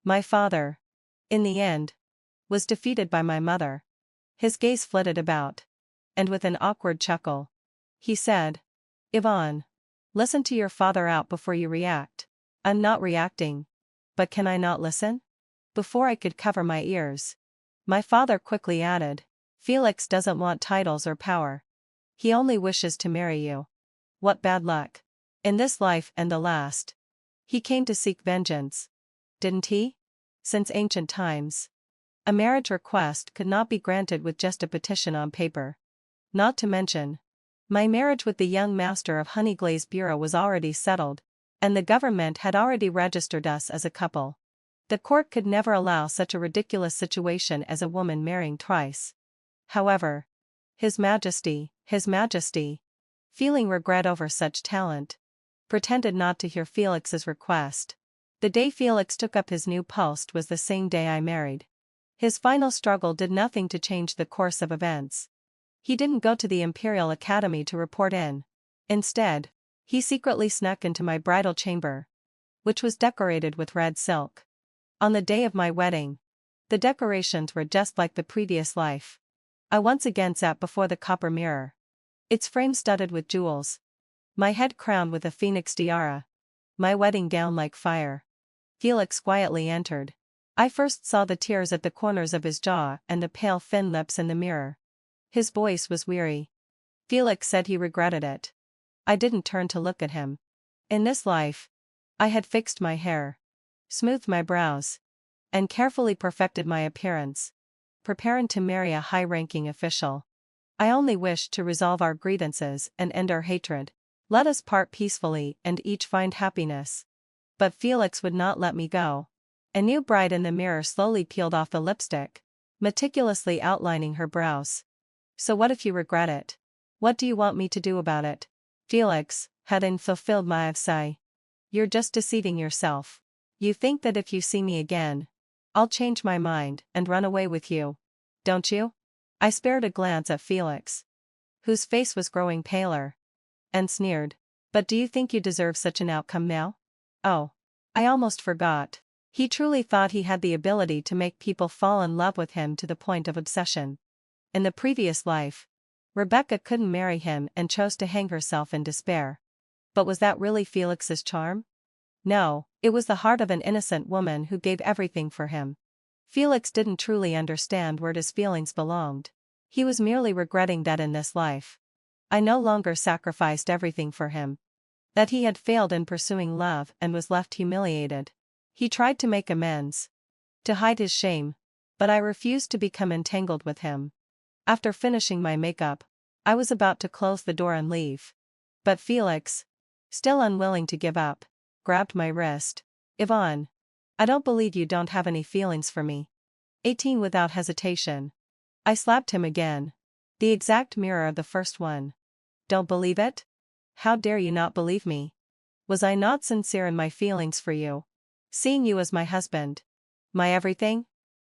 My father, in the end, was defeated by my mother. His gaze flitted about, and with an awkward chuckle, he said, "Yvonne, listen to your father out before you react." I'm not reacting. But can I not listen? Before I could cover my ears, my father quickly added, "Felix doesn't want titles or power. He only wishes to marry you." What bad luck. In this life and the last. He came to seek vengeance. Didn't he? Since ancient times, a marriage request could not be granted with just a petition on paper. Not to mention, my marriage with the young master of Honeyglaze Bureau was already settled, and the government had already registered us as a couple. The court could never allow such a ridiculous situation as a woman marrying twice. However, His Majesty, feeling regret over such talent, pretended not to hear Felix's request. The day Felix took up his new post was the same day I married. His final struggle did nothing to change the course of events. He didn't go to the Imperial Academy to report in. Instead, he secretly snuck into my bridal chamber, which was decorated with red silk. On the day of my wedding, the decorations were just like the previous life. I once again sat before the copper mirror, its frame studded with jewels, my head crowned with a phoenix tiara, my wedding gown like fire. Felix quietly entered. I first saw the tears at the corners of his jaw and the pale thin lips in the mirror. His voice was weary. Felix said he regretted it. I didn't turn to look at him. In this life, I had fixed my hair, smoothed my brows, and carefully perfected my appearance, preparing to marry a high-ranking official. I only wished to resolve our grievances and end our hatred. Let us part peacefully and each find happiness. But Felix would not let me go. A new bride in the mirror slowly peeled off the lipstick, meticulously outlining her brows. "So what if you regret it? What do you want me to do about it?" Felix, hadn't fulfilled my say. "You're just deceiving yourself. You think that if you see me again, I'll change my mind and run away with you. Don't you?" I spared a glance at Felix, whose face was growing paler, and sneered. "But do you think you deserve such an outcome now?" Oh, I almost forgot. He truly thought he had the ability to make people fall in love with him to the point of obsession. In the previous life, Rebecca couldn't marry him and chose to hang herself in despair. But was that really Felix's charm? No, it was the heart of an innocent woman who gave everything for him. Felix didn't truly understand where his feelings belonged. He was merely regretting that in this life, I no longer sacrificed everything for him. That he had failed in pursuing love and was left humiliated. He tried to make amends, to hide his shame, but I refused to become entangled with him. After finishing my makeup, I was about to close the door and leave. But Felix, still unwilling to give up, grabbed my wrist. "Yvonne, I don't believe you don't have any feelings for me." 18 without hesitation. I slapped him again. The exact mirror of the first one. "Don't believe it? How dare you not believe me? Was I not sincere in my feelings for you? Seeing you as my husband, my everything?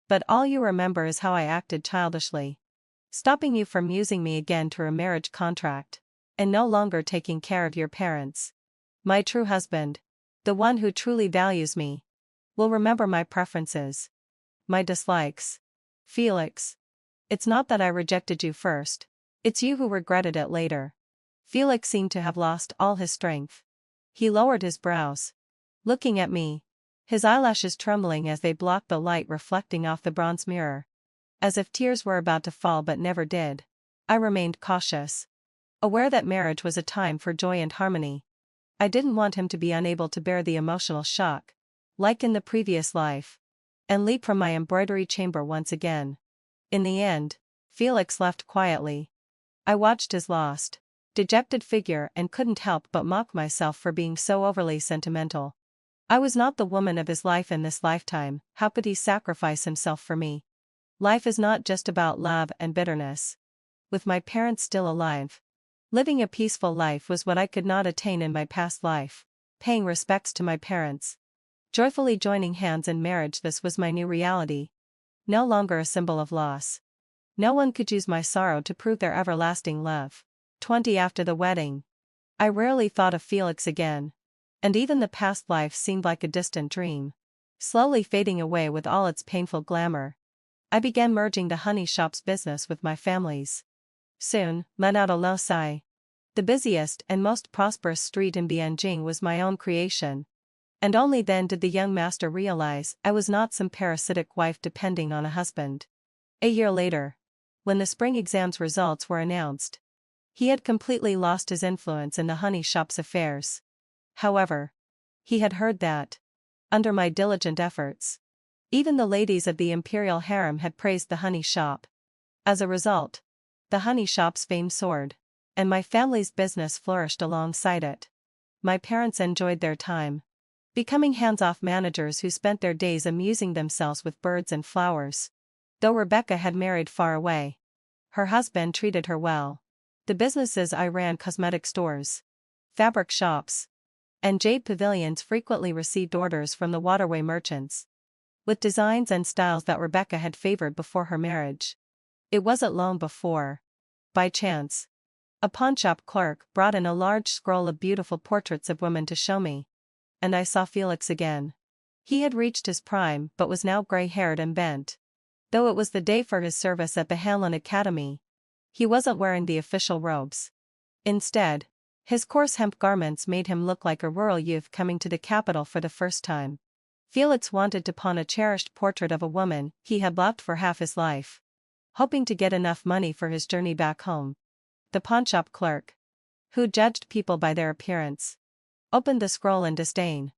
But all you remember is how I acted childishly, stopping you from using me again to a marriage contract, and no longer taking care of your parents. My true husband, the one who truly values me, will remember my preferences, my dislikes. Felix, it's not that I rejected you first, it's you who regretted it later." Felix seemed to have lost all his strength. He lowered his brows, looking at me, his eyelashes trembling as they blocked the light reflecting off the bronze mirror. As if tears were about to fall but never did. I remained cautious, aware that marriage was a time for joy and harmony. I didn't want him to be unable to bear the emotional shock, like in the previous life, and leap from my embroidery chamber once again. In the end, Felix left quietly. I watched his lost, dejected figure and couldn't help but mock myself for being so overly sentimental. I was not the woman of his life in this lifetime. How could he sacrifice himself for me? Life is not just about love and bitterness. With my parents still alive, living a peaceful life was what I could not attain in my past life. Paying respects to my parents, joyfully joining hands in marriage, this was my new reality. no longer a symbol of loss. No one could use my sorrow to prove their everlasting love. 20 After the wedding, I rarely thought of Felix again. And even the past life seemed like a distant dream, slowly fading away with all its painful glamour. I began merging the honey shop's business with my family's. Soon, Manado Losai, the busiest and most prosperous street in Bianjing, was my own creation. And only then did the young master realize I was not some parasitic wife depending on a husband. A year later, when the spring exams results were announced, he had completely lost his influence in the honey shop's affairs. However, he had heard that, under my diligent efforts, even the ladies of the imperial harem had praised the honey shop. As a result, the honey shop's fame soared, and my family's business flourished alongside it. My parents enjoyed their time, becoming hands-off managers who spent their days amusing themselves with birds and flowers. Though Rebecca had married far away, her husband treated her well. The businesses I ran, cosmetic stores, fabric shops, and jade pavilions, frequently received orders from the waterway merchants, with designs and styles that Rebecca had favored before her marriage. It wasn't long before, by chance, a pawnshop clerk brought in a large scroll of beautiful portraits of women to show me, and I saw Felix again. He had reached his prime but was now gray-haired and bent. Though it was the day for his service at the Hanlon Academy, he wasn't wearing the official robes. Instead, his coarse hemp garments made him look like a rural youth coming to the capital for the first time. Felix wanted to pawn a cherished portrait of a woman he had loved for half his life, hoping to get enough money for his journey back home. The pawnshop clerk, who judged people by their appearance, opened the scroll in disdain.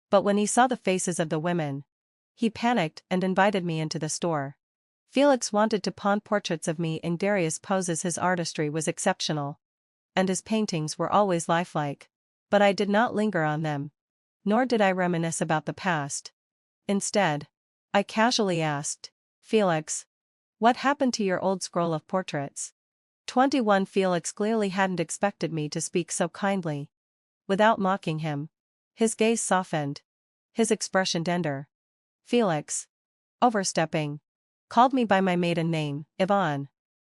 But when he saw the faces of the women, he panicked and invited me into the store. Felix wanted to pawn portraits of me in various poses. His artistry was exceptional, and his paintings were always lifelike. But I did not linger on them, nor did I reminisce about the past. Instead, I casually asked, "Felix, what happened to your old scroll of portraits?" 21 Felix clearly hadn't expected me to speak so kindly. Without mocking him, his gaze softened, his expression tender. Felix, overstepping, called me by my maiden name, Yvonne.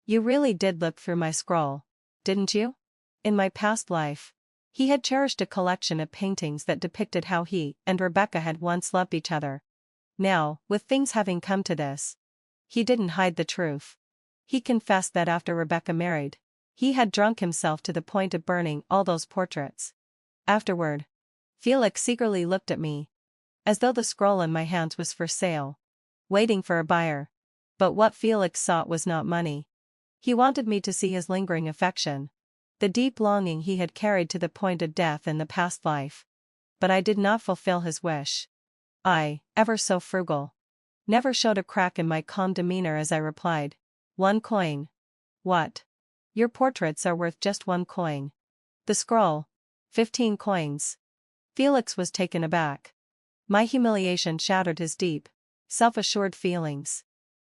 You really did look through my scroll, didn't you? In my past life, he had cherished a collection of paintings that depicted how he and Rebecca had once loved each other. Now, with things having come to this, he didn't hide the truth. He confessed that after Rebecca married, he had drunk himself to the point of burning all those portraits. Afterward, Felix eagerly looked at me, as though the scroll in my hands was for sale, waiting for a buyer. But what Felix sought was not money. He wanted me to see his lingering affection, the deep longing he had carried to the point of death in the past life. But I did not fulfill his wish. I, ever so frugal, never showed a crack in my calm demeanor as I replied, 1 coin. What? Your portraits are worth just 1 coin. The scroll, 15 coins. Felix was taken aback. My humiliation shattered his deep, self-assured feelings.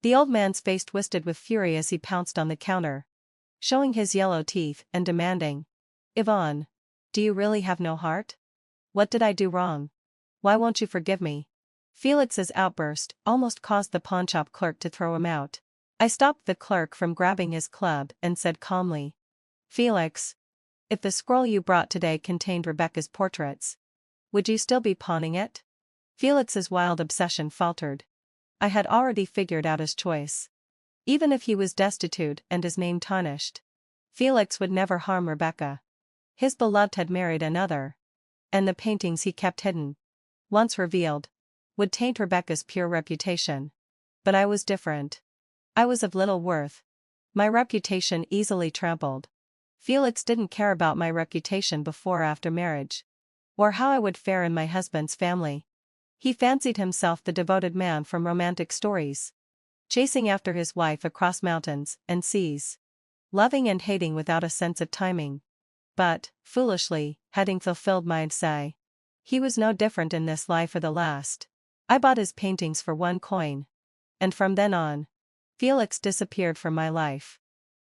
The old man's face twisted with fury as he pounced on the counter, showing his yellow teeth and demanding, "Yvonne, do you really have no heart? What did I do wrong? Why won't you forgive me?" Felix's outburst almost caused the pawnshop clerk to throw him out. I stopped the clerk from grabbing his club and said calmly, "Felix, if the scroll you brought today contained Rebecca's portraits, would you still be pawning it?" Felix's wild obsession faltered. I had already figured out his choice. Even if he was destitute and his name tarnished, Felix would never harm Rebecca. His beloved had married another, and the paintings he kept hidden, once revealed, would taint Rebecca's pure reputation. But I was different. I was of little worth, my reputation easily trampled. Felix didn't care about my reputation before or after marriage, or how I would fare in my husband's family. He fancied himself the devoted man from romantic stories, chasing after his wife across mountains and seas, loving and hating without a sense of timing. But, foolishly, having fulfilled my desire, he was no different in this life or the last. I bought his paintings for 1 coin. And from then on, Felix disappeared from my life.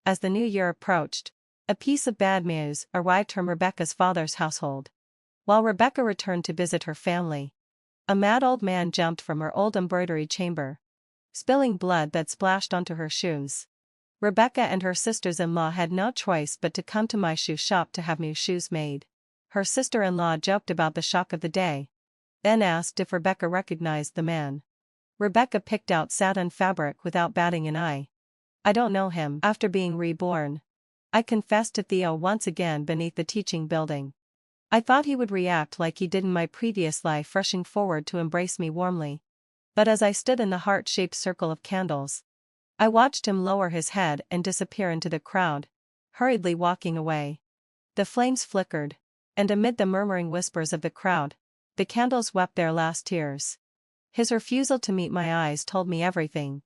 As the new year approached, a piece of bad news arrived from Rebecca's father's household. While Rebecca returned to visit her family, a mad old man jumped from her old embroidery chamber, spilling blood that splashed onto her shoes. Rebecca and her sisters-in-law had no choice but to come to my shoe shop to have new shoes made. Her sister-in-law joked about the shock of the day, then asked if Rebecca recognized the man. Rebecca picked out satin fabric without batting an eye. I don't know him. After being reborn, I confessed to Theo once again beneath the teaching building. I thought he would react like he did in my previous life, rushing forward to embrace me warmly. But as I stood in the heart-shaped circle of candles, I watched him lower his head and disappear into the crowd, hurriedly walking away. The flames flickered, and amid the murmuring whispers of the crowd, the candles wept their last tears. His refusal to meet my eyes told me everything.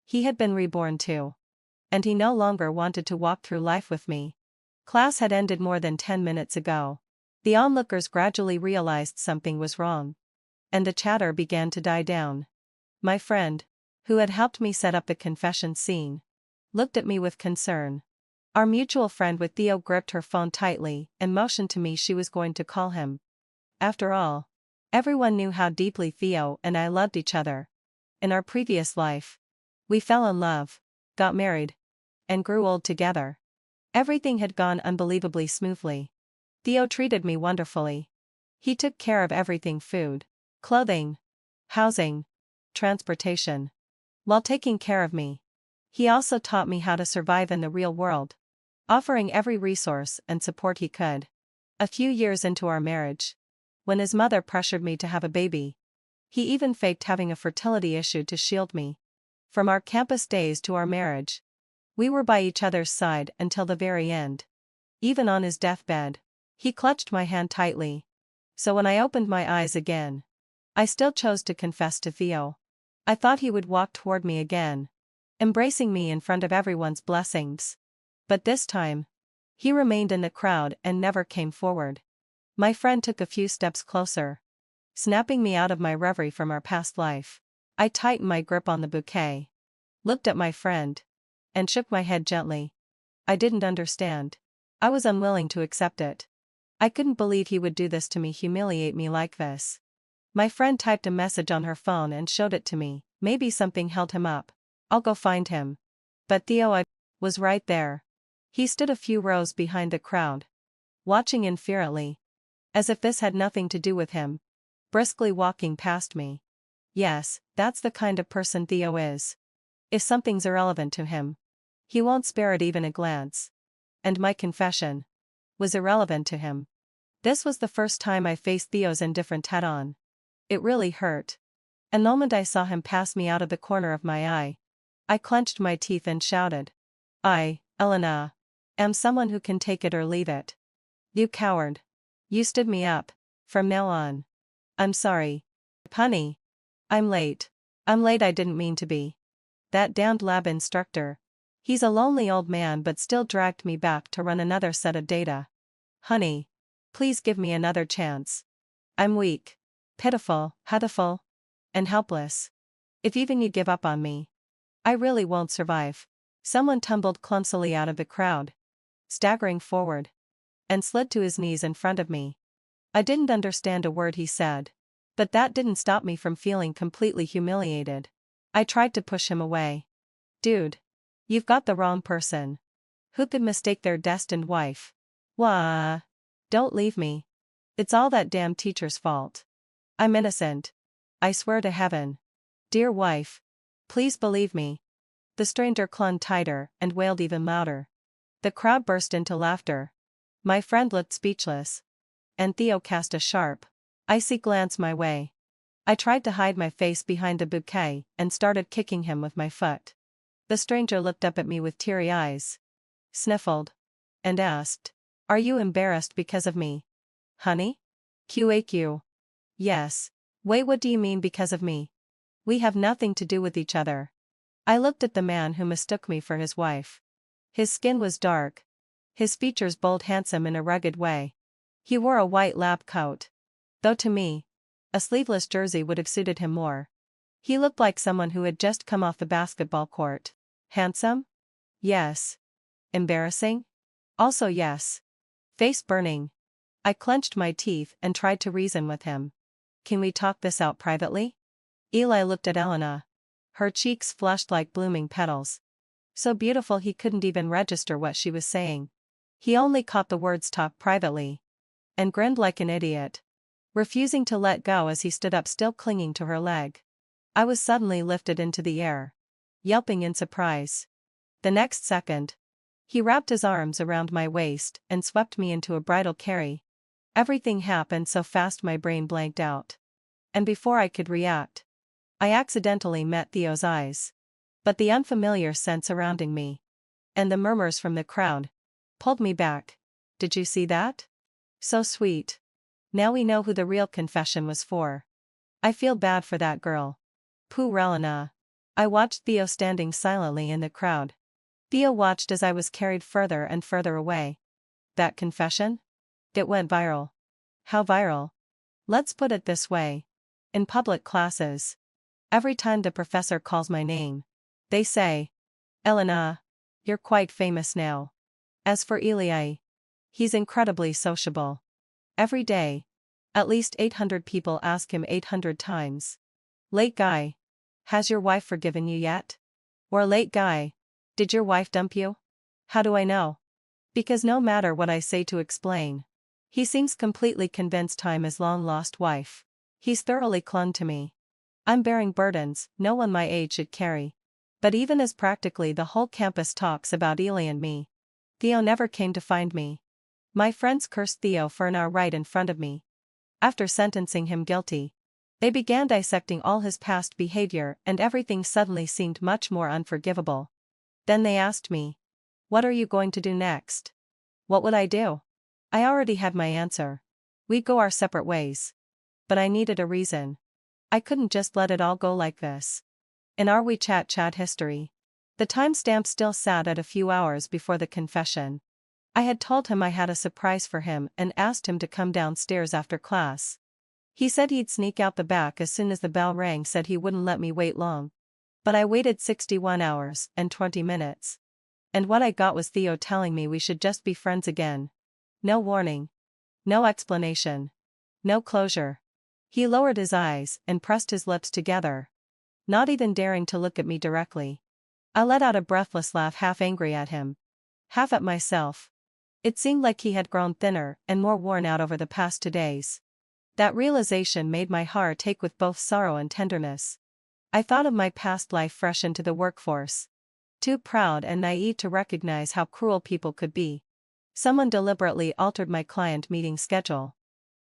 He had been reborn too. And he no longer wanted to walk through life with me. Class had ended more than 10 minutes ago. The onlookers gradually realized something was wrong, and the chatter began to die down. My friend, who had helped me set up the confession scene, looked at me with concern. Our mutual friend with Theo gripped her phone tightly and motioned to me she was going to call him. After all, everyone knew how deeply Theo and I loved each other. In our previous life, we fell in love, got married, and grew old together. Everything had gone unbelievably smoothly. Theo treated me wonderfully. He took care of everything: food, clothing, housing, transportation. While taking care of me, he also taught me how to survive in the real world, offering every resource and support he could. A few years into our marriage, when his mother pressured me to have a baby, he even faked having a fertility issue to shield me. From our campus days to our marriage, we were by each other's side until the very end. Even on his deathbed, he clutched my hand tightly. So when I opened my eyes again, I still chose to confess to Theo. I thought he would walk toward me again, embracing me in front of everyone's blessings. But this time, he remained in the crowd and never came forward. My friend took a few steps closer, snapping me out of my reverie from our past life. I tightened my grip on the bouquet, looked at my friend, and shook my head gently. I didn't understand. I was unwilling to accept it. I couldn't believe he would do this to me, humiliate me like this. My friend typed a message on her phone and showed it to me. Maybe something held him up. I'll go find him. But Theo was right there. He stood a few rows behind the crowd, watching indifferently, as if this had nothing to do with him, briskly walking past me. Yes, that's the kind of person Theo is. If something's irrelevant to him, he won't spare it even a glance. And my confession was irrelevant to him. This was the first time I faced Theo's indifference head-on. It really hurt. The moment I saw him pass me out of the corner of my eye, I clenched my teeth and shouted, "I, Elena, am someone who can take it or leave it. You coward. You stood me up. From now on, I'm sorry. Honey. I'm late. I didn't mean to be. That damned lab instructor. He's a lonely old man but still dragged me back to run another set of data. Honey. Please give me another chance. I'm weak, pitiful, and helpless. If even you give up on me, I really won't survive." Someone tumbled clumsily out of the crowd, staggering forward, and slid to his knees in front of me. I didn't understand a word he said, but that didn't stop me from feeling completely humiliated. I tried to push him away. "Dude, you've got the wrong person. Who could mistake their destined wife? Wah! Don't leave me. It's all that damn teacher's fault. I'm innocent. I swear to heaven. Dear wife, please believe me." The stranger clung tighter and wailed even louder. The crowd burst into laughter. My friend looked speechless, and Theo cast a sharp, icy glance my way. I tried to hide my face behind the bouquet and started kicking him with my foot. The stranger looked up at me with teary eyes, sniffled, and asked, "Are you embarrassed because of me? Honey?" "QAQ. Yes. Wait, what do you mean because of me? We have nothing to do with each other." I looked at the man who mistook me for his wife. His skin was dark, his features bold, handsome in a rugged way. He wore a white lab coat, though to me, a sleeveless jersey would have suited him more. He looked like someone who had just come off the basketball court. Handsome? Yes. Embarrassing? Also yes. Face burning. I clenched my teeth and tried to reason with him. "Can we talk this out privately?" Eli looked at Elena. Her cheeks flushed like blooming petals. So beautiful he couldn't even register what she was saying. He only caught the words talk privately. And grinned like an idiot, refusing to let go as he stood up still clinging to her leg. I was suddenly lifted into the air, yelping in surprise. The next second, he wrapped his arms around my waist and swept me into a bridal carry. Everything happened so fast my brain blanked out. And before I could react, I accidentally met Theo's eyes. But the unfamiliar scent surrounding me, and the murmurs from the crowd, pulled me back. Did you see that? So sweet. Now we know who the real confession was for. I feel bad for that girl. Pooh Relena. I watched Theo standing silently in the crowd. Theo watched as I was carried further and further away. That confession? It went viral. How viral? Let's put it this way. In public classes, every time the professor calls my name, they say, Elena, you're quite famous now. As for Eli, he's incredibly sociable. Every day, at least 800 people ask him 800 times. Late guy, has your wife forgiven you yet? Or late guy, did your wife dump you? How do I know? Because no matter what I say to explain, he seems completely convinced I'm his long-lost wife. He's thoroughly clung to me. I'm bearing burdens no one my age should carry. But even as practically the whole campus talks about Eli and me, Theo never came to find me. My friends cursed Theo for an hour right in front of me. After sentencing him guilty, they began dissecting all his past behavior and everything suddenly seemed much more unforgivable. Then they asked me, what are you going to do next? What would I do? I already had my answer. We'd go our separate ways. But I needed a reason. I couldn't just let it all go like this. In our WeChat chat history, the timestamp still sat at a few hours before the confession. I had told him I had a surprise for him and asked him to come downstairs after class. He said he'd sneak out the back as soon as the bell rang, said he wouldn't let me wait long. But I waited 61 hours and 20 minutes. And what I got was Theo telling me we should just be friends again. No warning. No explanation. No closure. He lowered his eyes and pressed his lips together, not even daring to look at me directly. I let out a breathless laugh, half angry at him, half at myself. It seemed like he had grown thinner and more worn out over the past 2 days. That realization made my heart ache with both sorrow and tenderness. I thought of my past life fresh into the workforce. Too proud and naive to recognize how cruel people could be. Someone deliberately altered my client meeting schedule.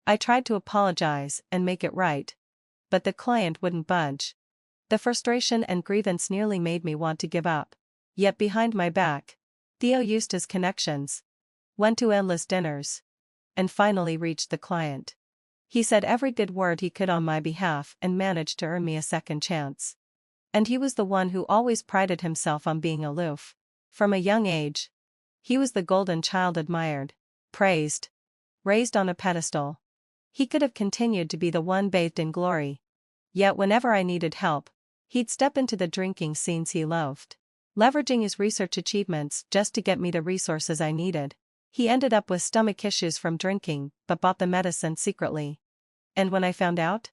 I tried to apologize and make it right. But the client wouldn't budge. The frustration and grievance nearly made me want to give up. Yet behind my back, Theo used his connections, went to endless dinners, and finally reached the client. He said every good word he could on my behalf and managed to earn me a second chance. And he was the one who always prided himself on being aloof. From a young age, he was the golden child admired, praised, raised on a pedestal. He could have continued to be the one bathed in glory. Yet whenever I needed help, he'd step into the drinking scenes he loved. Leveraging his research achievements just to get me the resources I needed, he ended up with stomach issues from drinking, but bought the medicine secretly. And when I found out,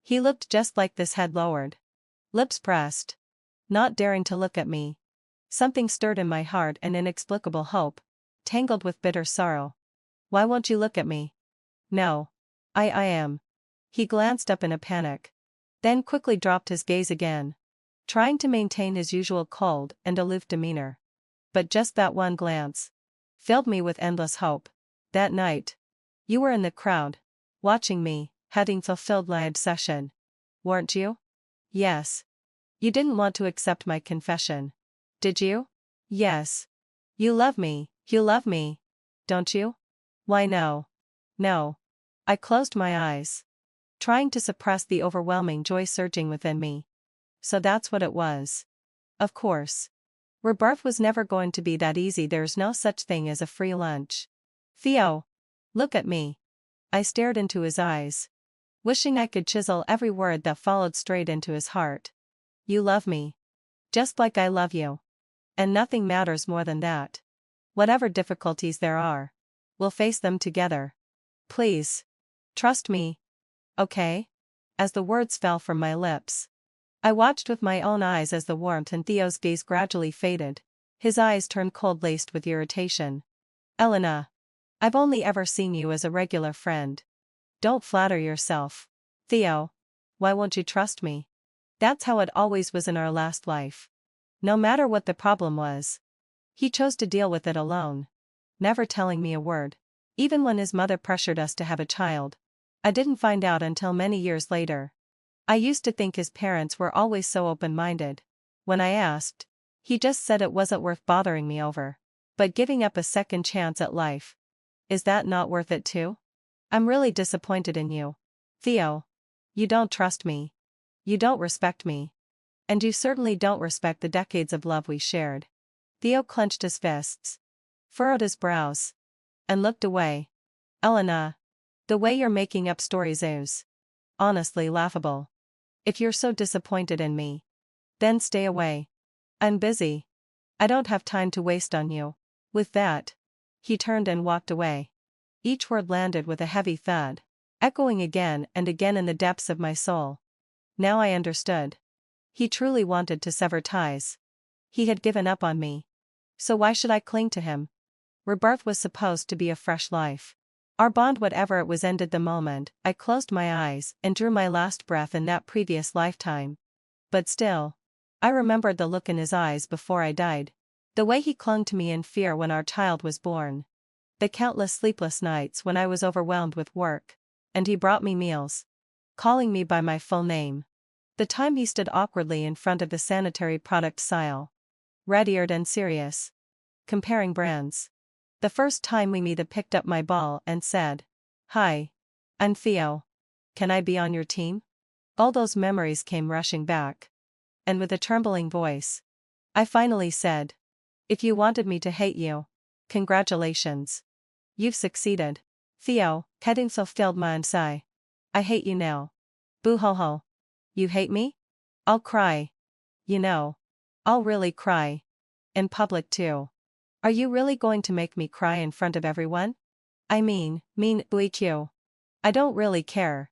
he looked just like this, head lowered, lips pressed, not daring to look at me. Something stirred in my heart, an inexplicable hope, tangled with bitter sorrow. Why won't you look at me? No. I am. He glanced up in a panic, then quickly dropped his gaze again, trying to maintain his usual cold and aloof demeanor. But just that one glance filled me with endless hope. That night, you were in the crowd, watching me, having fulfilled my obsession. Weren't you? Yes. You didn't want to accept my confession. Did you? Yes. You love me, don't you? Why no. No. I closed my eyes, trying to suppress the overwhelming joy surging within me. So that's what it was. Of course. Rebirth was never going to be that easy. There's no such thing as a free lunch. Theo, look at me. I stared into his eyes, wishing I could chisel every word that followed straight into his heart. You love me. Just like I love you. And nothing matters more than that. Whatever difficulties there are, we'll face them together. Please. Trust me. Okay? As the words fell from my lips, I watched with my own eyes as the warmth in Theo's gaze gradually faded. His eyes turned cold, laced with irritation. Elena. I've only ever seen you as a regular friend. Don't flatter yourself. Theo. Why won't you trust me? That's how it always was in our last life. No matter what the problem was. He chose to deal with it alone. Never telling me a word. Even when his mother pressured us to have a child. I didn't find out until many years later. I used to think his parents were always so open-minded. When I asked, he just said it wasn't worth bothering me over. But giving up a second chance at life. Is that not worth it too? I'm really disappointed in you. Theo. You don't trust me. You don't respect me. And you certainly don't respect the decades of love we shared. Theo clenched his fists. Furrowed his brows. And looked away. Elena. The way you're making up stories is honestly laughable. If you're so disappointed in me, then stay away. I'm busy. I don't have time to waste on you. With that, he turned and walked away. Each word landed with a heavy thud, echoing again and again in the depths of my soul. Now I understood. He truly wanted to sever ties. He had given up on me. So why should I cling to him? Rebirth was supposed to be a fresh life. Our bond, whatever it was, ended the moment I closed my eyes and drew my last breath in that previous lifetime. But still, I remembered the look in his eyes before I died. The way he clung to me in fear when our child was born. The countless sleepless nights when I was overwhelmed with work. And he brought me meals. Calling me by my full name. The time he stood awkwardly in front of the sanitary product aisle. Red-eared and serious. Comparing brands. The first time we met, he picked up my ball and said, "Hi. I'm Theo. Can I be on your team?" All those memories came rushing back. And with a trembling voice, I finally said, "If you wanted me to hate you, congratulations. You've succeeded." Theo, heading so filled my sigh. "I hate you now." Boo ho ho. You hate me? I'll cry. You know. I'll really cry. In public too. Are you really going to make me cry in front of everyone? I mean BQ. I don't really care.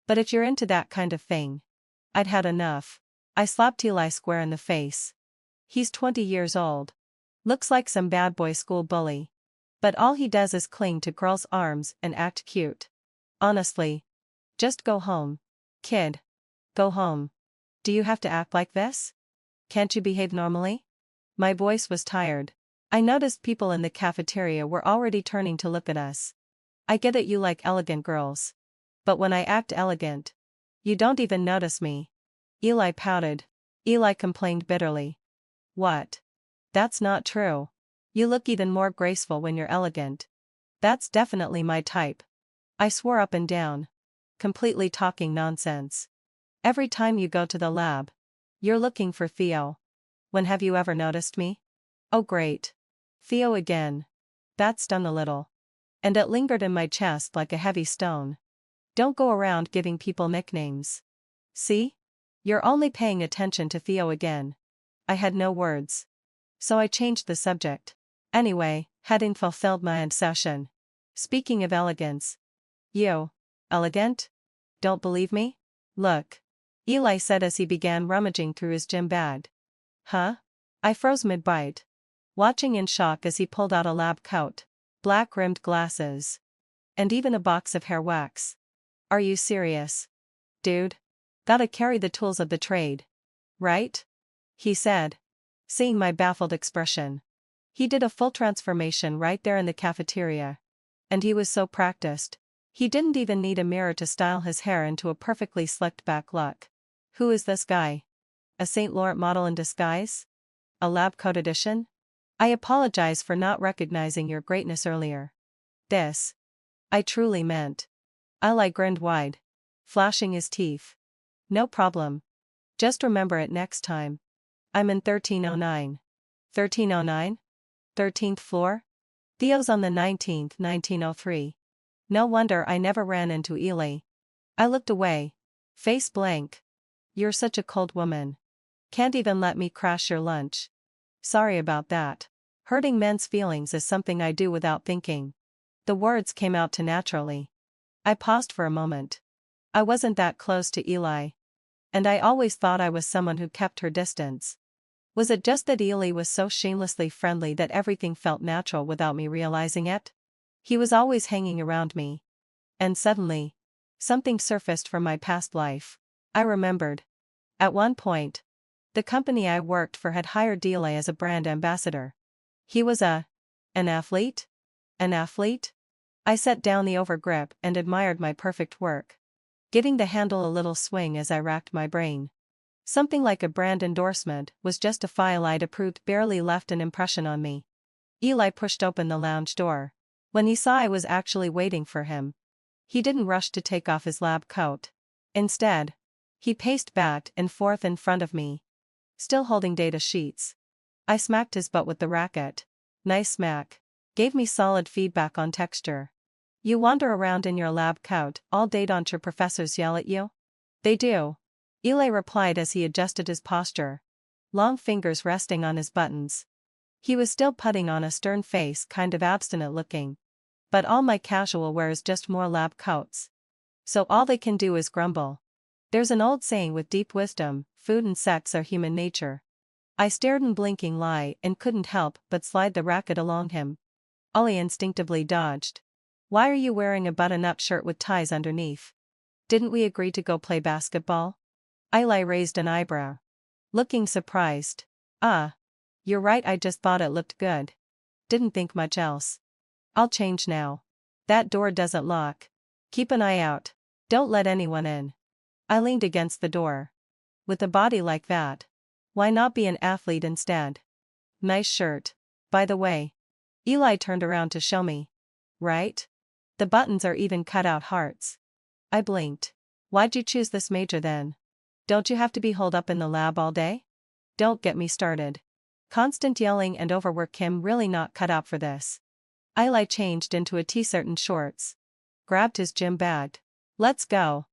But if you're into that kind of thing. I'd had enough. I slapped Eli square in the face. He's 20 years old. Looks like some bad boy school bully. But all he does is cling to girls' arms and act cute. Honestly. Just go home. Kid. Go home. Do you have to act like this? Can't you behave normally? My voice was tired. I noticed people in the cafeteria were already turning to look at us. I get it, you like elegant girls. But when I act elegant, you don't even notice me. Eli pouted. Eli complained bitterly. What? That's not true. You look even more graceful when you're elegant. That's definitely my type. I swore up and down. Completely talking nonsense. Every time you go to the lab, you're looking for Theo. When have you ever noticed me? Oh great. Theo again. That stung a little. And it lingered in my chest like a heavy stone. Don't go around giving people nicknames. See? You're only paying attention to Theo again. I had no words. So I changed the subject. Anyway, having fulfilled my obsession. Speaking of elegance. You. Elegant? Don't believe me? Look. Eli said as he began rummaging through his gym bag. Huh? I froze mid-bite. Watching in shock as he pulled out a lab coat, black-rimmed glasses, and even a box of hair wax. Are you serious? Dude? Gotta carry the tools of the trade. Right? He said. Seeing my baffled expression. He did a full transformation right there in the cafeteria. And he was so practiced. He didn't even need a mirror to style his hair into a perfectly slicked back look. Who is this guy? A St. Laurent model in disguise? A lab coat edition? I apologize for not recognizing your greatness earlier. This. I truly meant. Eli grinned wide. Flashing his teeth. No problem. Just remember it next time. I'm in 1309. 1309? 13th floor? Theo's on the 19th, 1903. No wonder I never ran into Eli. I looked away. Face blank. You're such a cold woman. Can't even let me crash your lunch. Sorry about that. Hurting men's feelings is something I do without thinking. The words came out too naturally. I paused for a moment. I wasn't that close to Eli. And I always thought I was someone who kept her distance. Was it just that Ely was so shamelessly friendly that everything felt natural without me realizing it? He was always hanging around me. And suddenly, something surfaced from my past life. I remembered. At one point, the company I worked for had hired Ely as a brand ambassador. He was an athlete? An athlete? I set down the overgrip and admired my perfect work, giving the handle a little swing as I racked my brain. Something like a brand endorsement was just a file I'd approved barely left an impression on me. Ely pushed open the lounge door. When he saw I was actually waiting for him, he didn't rush to take off his lab coat. Instead, he paced back and forth in front of me, still holding data sheets. I smacked his butt with the racket. Nice smack. Gave me solid feedback on texture. You wander around in your lab coat all day, don't your professors yell at you? They do. Ely replied as he adjusted his posture, long fingers resting on his buttons. He was still putting on a stern face, kind of abstinent looking. But all my casual wear is just more lab coats. So all they can do is grumble. There's an old saying with deep wisdom, food and sex are human nature. I stared in blinking lie and couldn't help but slide the racket along him. Ollie instinctively dodged. Why are you wearing a button-up shirt with ties underneath? Didn't we agree to go play basketball? Ely raised an eyebrow, looking surprised. You're right, I just thought it looked good. Didn't think much else. I'll change now. That door doesn't lock. Keep an eye out. Don't let anyone in. I leaned against the door. With a body like that, why not be an athlete instead? Nice shirt, by the way. Ely turned around to show me. Right? The buttons are even cut out hearts. I blinked. Why'd you choose this major then? Don't you have to be holed up in the lab all day? Don't get me started. Constant yelling and overwork, him really not cut out for this. Ely changed into a t-shirt and shorts. Grabbed his gym bag. Let's go.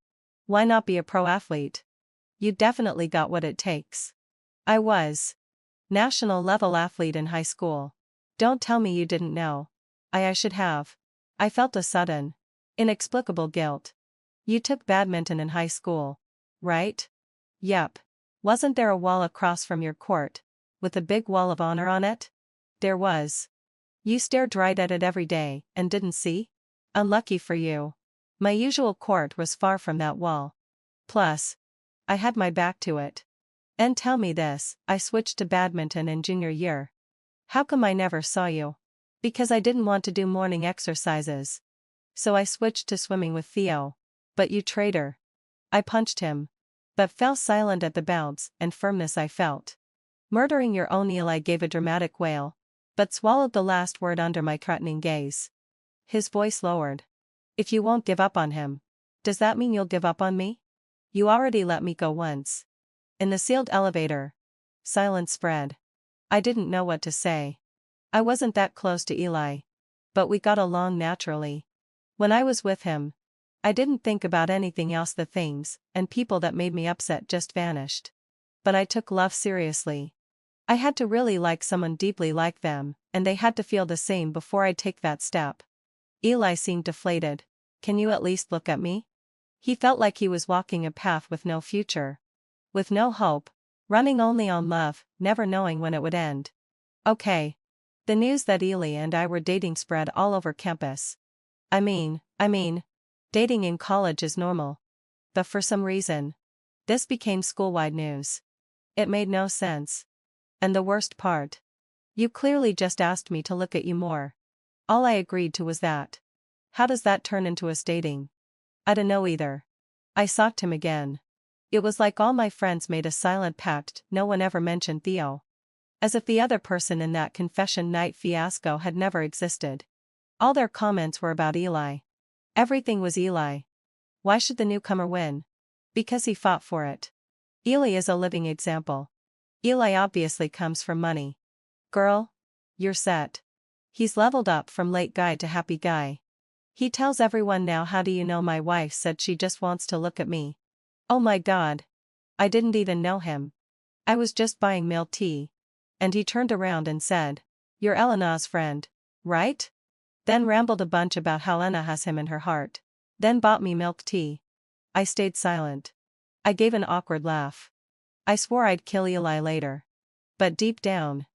Why not be a pro athlete? You definitely got what it takes. I was. National level athlete in high school. Don't tell me you didn't know. I should have. I felt a sudden, inexplicable guilt. You took badminton in high school, right? Yep. Wasn't there a wall across from your court, with a big wall of honor on it? There was. You stared right at it every day and didn't see? Unlucky for you. My usual court was far from that wall. Plus, I had my back to it. And tell me this, I switched to badminton in junior year. How come I never saw you? Because I didn't want to do morning exercises. So I switched to swimming with Theo. But you traitor. I punched him. But fell silent at the bounce and firmness I felt. Murdering your own. Eli gave a dramatic wail, but swallowed the last word under my threatening gaze. His voice lowered. If you won't give up on him, does that mean you'll give up on me? You already let me go once. In the sealed elevator, silence spread. I didn't know what to say. I wasn't that close to Eli, but we got along naturally. When I was with him, I didn't think about anything else. The things and people that made me upset just vanished. But I took love seriously. I had to really like someone deeply like them, and they had to feel the same before I'd take that step. Eli seemed deflated. Can you at least look at me? He felt like he was walking a path with no future. With no hope, running only on love, never knowing when it would end. Okay. The news that Eli and I were dating spread all over campus. I mean, dating in college is normal. But for some reason, this became school-wide news. It made no sense. And the worst part? You clearly just asked me to look at you more. All I agreed to was that. How does that turn into us dating? I don't know either. I socked him again. It was like all my friends made a silent pact. No one ever mentioned Theo. As if the other person in that confession night fiasco had never existed. All their comments were about Eli. Everything was Eli. Why should the newcomer win? Because he fought for it. Eli is a living example. Eli obviously comes from money. Girl, you're set. He's leveled up from late guy to happy guy. He tells everyone now. How do you know? My wife said she just wants to look at me. Oh my God. I didn't even know him. I was just buying milk tea. And he turned around and said, "You're Elena's friend, right?" Then rambled a bunch about how Elena has him in her heart. Then bought me milk tea. I stayed silent. I gave an awkward laugh. I swore I'd kill Eli later. But deep down,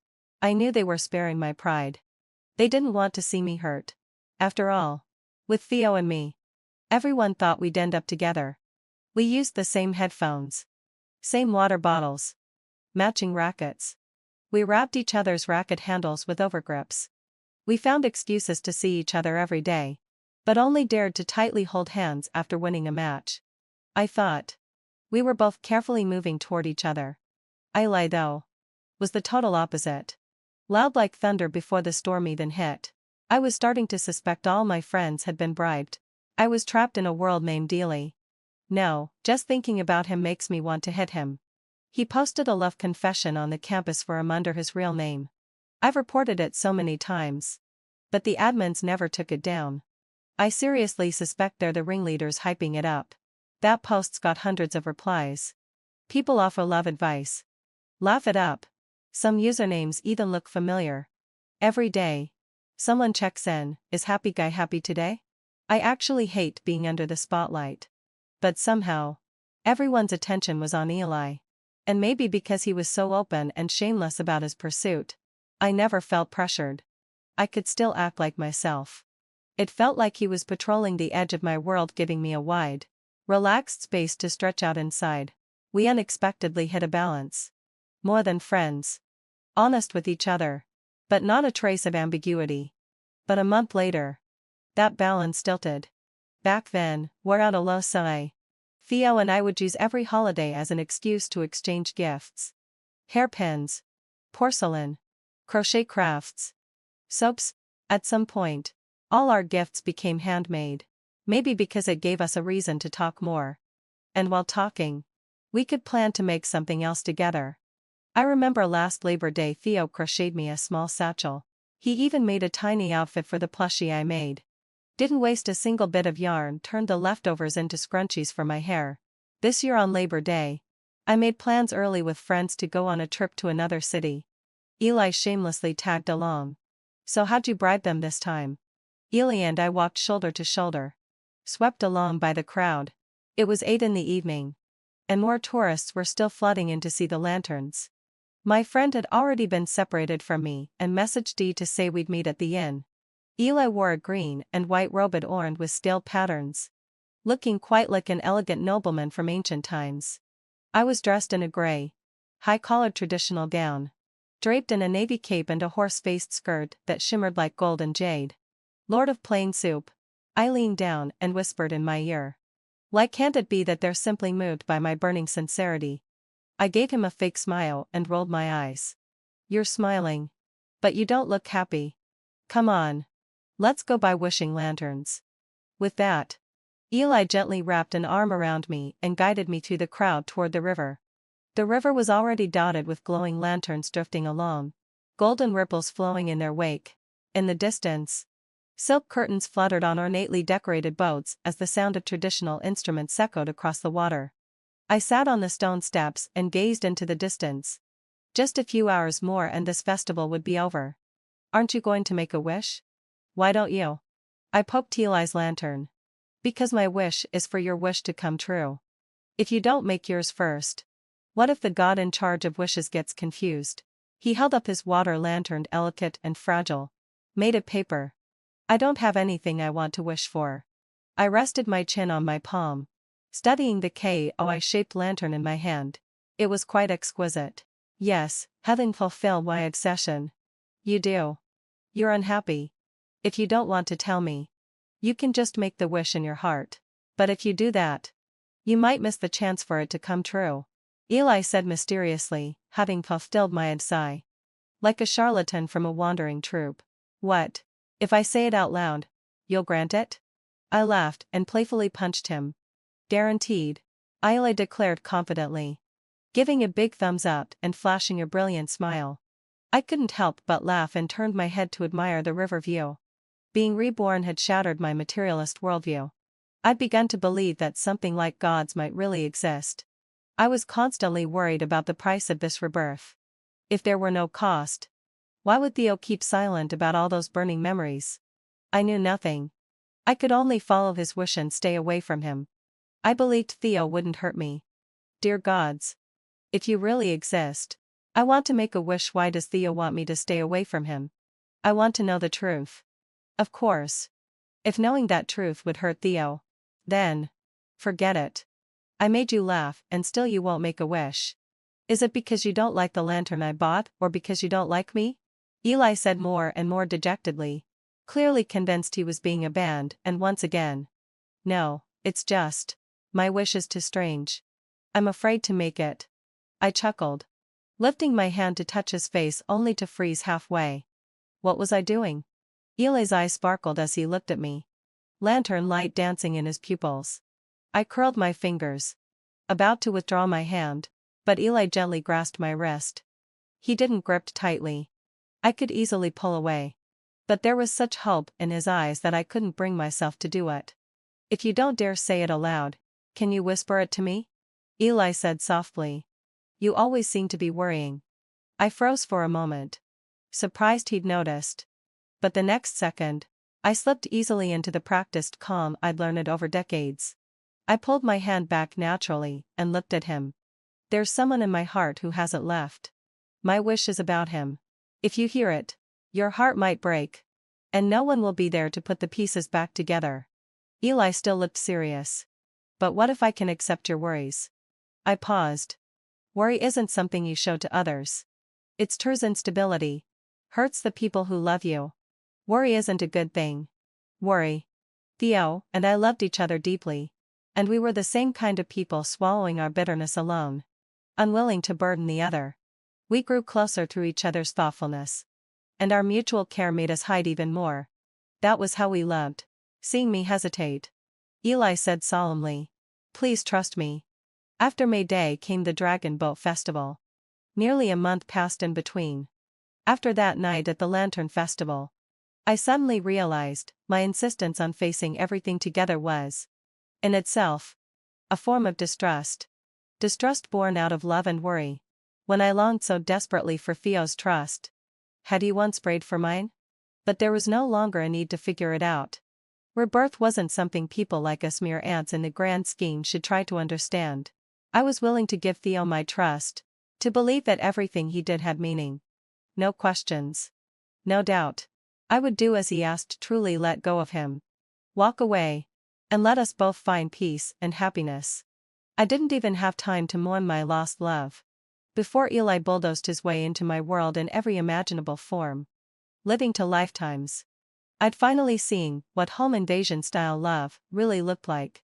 I knew they were sparing my pride. They didn't want to see me hurt. After all, with Theo and me, everyone thought we'd end up together. We used the same headphones, same water bottles, matching rackets. We wrapped each other's racket handles with overgrips. We found excuses to see each other every day, but only dared to tightly hold hands after winning a match. I thought. We were both carefully moving toward each other. Eli, though, was the total opposite. Loud like thunder before the storm even hit. I was starting to suspect all my friends had been bribed. I was trapped in a world named Eli. No, just thinking about him makes me want to hit him. He posted a love confession on the campus for him under his real name. I've reported it so many times, but the admins never took it down. I seriously suspect they're the ringleaders hyping it up. That post's got hundreds of replies. People offer love advice. Laugh it up. Some usernames even look familiar. Every day, someone checks in, is happy guy happy today? I actually hate being under the spotlight. But somehow, everyone's attention was on Eli. And maybe because he was so open and shameless about his pursuit, I never felt pressured. I could still act like myself. It felt like he was patrolling the edge of my world, giving me a wide, relaxed space to stretch out inside. We unexpectedly hit a balance. More than friends. Honest with each other. But not a trace of ambiguity. But a month later, that balance stilted. Back then, wore out a low sigh. Theo and I would use every holiday as an excuse to exchange gifts. Hairpins, porcelain, crochet crafts, soaps. At some point, all our gifts became handmade. Maybe because it gave us a reason to talk more. And while talking, we could plan to make something else together. I remember last Labor Day Theo crocheted me a small satchel. He even made a tiny outfit for the plushie I made. Didn't waste a single bit of yarn, turned the leftovers into scrunchies for my hair. This year on Labor Day, I made plans early with friends to go on a trip to another city. Eli shamelessly tagged along. So how'd you bribe them this time? Eli and I walked shoulder to shoulder, swept along by the crowd. It was 8 in the evening, and more tourists were still flooding in to see the lanterns. My friend had already been separated from me and messaged Dee to say we'd meet at the inn. Eli wore a green and white robe adorned with stale patterns, looking quite like an elegant nobleman from ancient times. I was dressed in a gray, high-collared traditional gown, draped in a navy cape and a horse-faced skirt that shimmered like gold and jade. Lord of plain soup, I leaned down and whispered in my ear. Why can't it be that they're simply moved by my burning sincerity? I gave him a fake smile and rolled my eyes. You're smiling, but you don't look happy. Come on. Let's go buy wishing lanterns. With that, Eli gently wrapped an arm around me and guided me through the crowd toward the river. The river was already dotted with glowing lanterns drifting along, golden ripples flowing in their wake. In the distance, silk curtains fluttered on ornately decorated boats as the sound of traditional instruments echoed across the water. I sat on the stone steps and gazed into the distance. Just a few hours more and this festival would be over. Aren't you going to make a wish? Why don't you? I poked Eli's lantern. Because my wish is for your wish to come true. If you don't make yours first, what if the god in charge of wishes gets confused? He held up his water lantern, delicate and fragile, made of paper. I don't have anything I want to wish for. I rested my chin on my palm, studying the KOI-shaped lantern in my hand. It was quite exquisite. Yes, heaven fulfill my obsession. You do. You're unhappy. If you don't want to tell me, you can just make the wish in your heart. But if you do that, you might miss the chance for it to come true. Eli said mysteriously, having fulfilled my sigh. Like a charlatan from a wandering troupe. What? If I say it out loud, you'll grant it? I laughed and playfully punched him. Guaranteed, Eli declared confidently, giving a big thumbs up and flashing a brilliant smile. I couldn't help but laugh and turned my head to admire the river view. Being reborn had shattered my materialist worldview. I'd begun to believe that something like gods might really exist. I was constantly worried about the price of this rebirth. If there were no cost, why would Theo keep silent about all those burning memories? I knew nothing. I could only follow his wish and stay away from him. I believed Theo wouldn't hurt me. Dear gods. If you really exist. I want to make a wish. Why does Theo want me to stay away from him? I want to know the truth. Of course. If knowing that truth would hurt Theo. Then. Forget it. I made you laugh and still you won't make a wish. Is it because you don't like the lantern I bought or because you don't like me? Eli said more and more dejectedly, clearly convinced he was being abandoned, and once again. No, it's just. My wish is too strange. I'm afraid to make it. I chuckled, lifting my hand to touch his face only to freeze halfway. What was I doing? Eli's eyes sparkled as he looked at me. Lantern light dancing in his pupils. I curled my fingers, about to withdraw my hand, but Eli gently grasped my wrist. He didn't grip tightly. I could easily pull away. But there was such hope in his eyes that I couldn't bring myself to do it. If you don't dare say it aloud, can you whisper it to me? Eli said softly. You always seem to be worrying. I froze for a moment, surprised he'd noticed. But the next second, I slipped easily into the practiced calm I'd learned over decades. I pulled my hand back naturally and looked at him. There's someone in my heart who hasn't left. My wish is about him. If you hear it, your heart might break. And no one will be there to put the pieces back together. Eli still looked serious. But what if I can accept your worries? I paused. Worry isn't something you show to others. It's true instability. Hurts the people who love you. Worry isn't a good thing. Worry. Theo and I loved each other deeply. And we were the same kind of people swallowing our bitterness alone. Unwilling to burden the other. We grew closer through each other's thoughtfulness. And our mutual care made us hide even more. That was how we loved. Seeing me hesitate, Eli said solemnly. Please trust me. After May Day came the Dragon Boat Festival. Nearly a month passed in between. After that night at the Lantern Festival, I suddenly realized my insistence on facing everything together was, in itself, a form of distrust. Distrust born out of love and worry. When I longed so desperately for Theo's trust. Had he once prayed for mine? But there was no longer a need to figure it out. Rebirth wasn't something people like us mere ants in the grand scheme should try to understand. I was willing to give Theo my trust, to believe that everything he did had meaning. No questions. No doubt. I would do as he asked, truly let go of him. Walk away. And let us both find peace and happiness. I didn't even have time to mourn my lost love. Before Eli bulldozed his way into my world in every imaginable form. Living to lifetimes. I'd finally seen what home invasion-style love really looked like.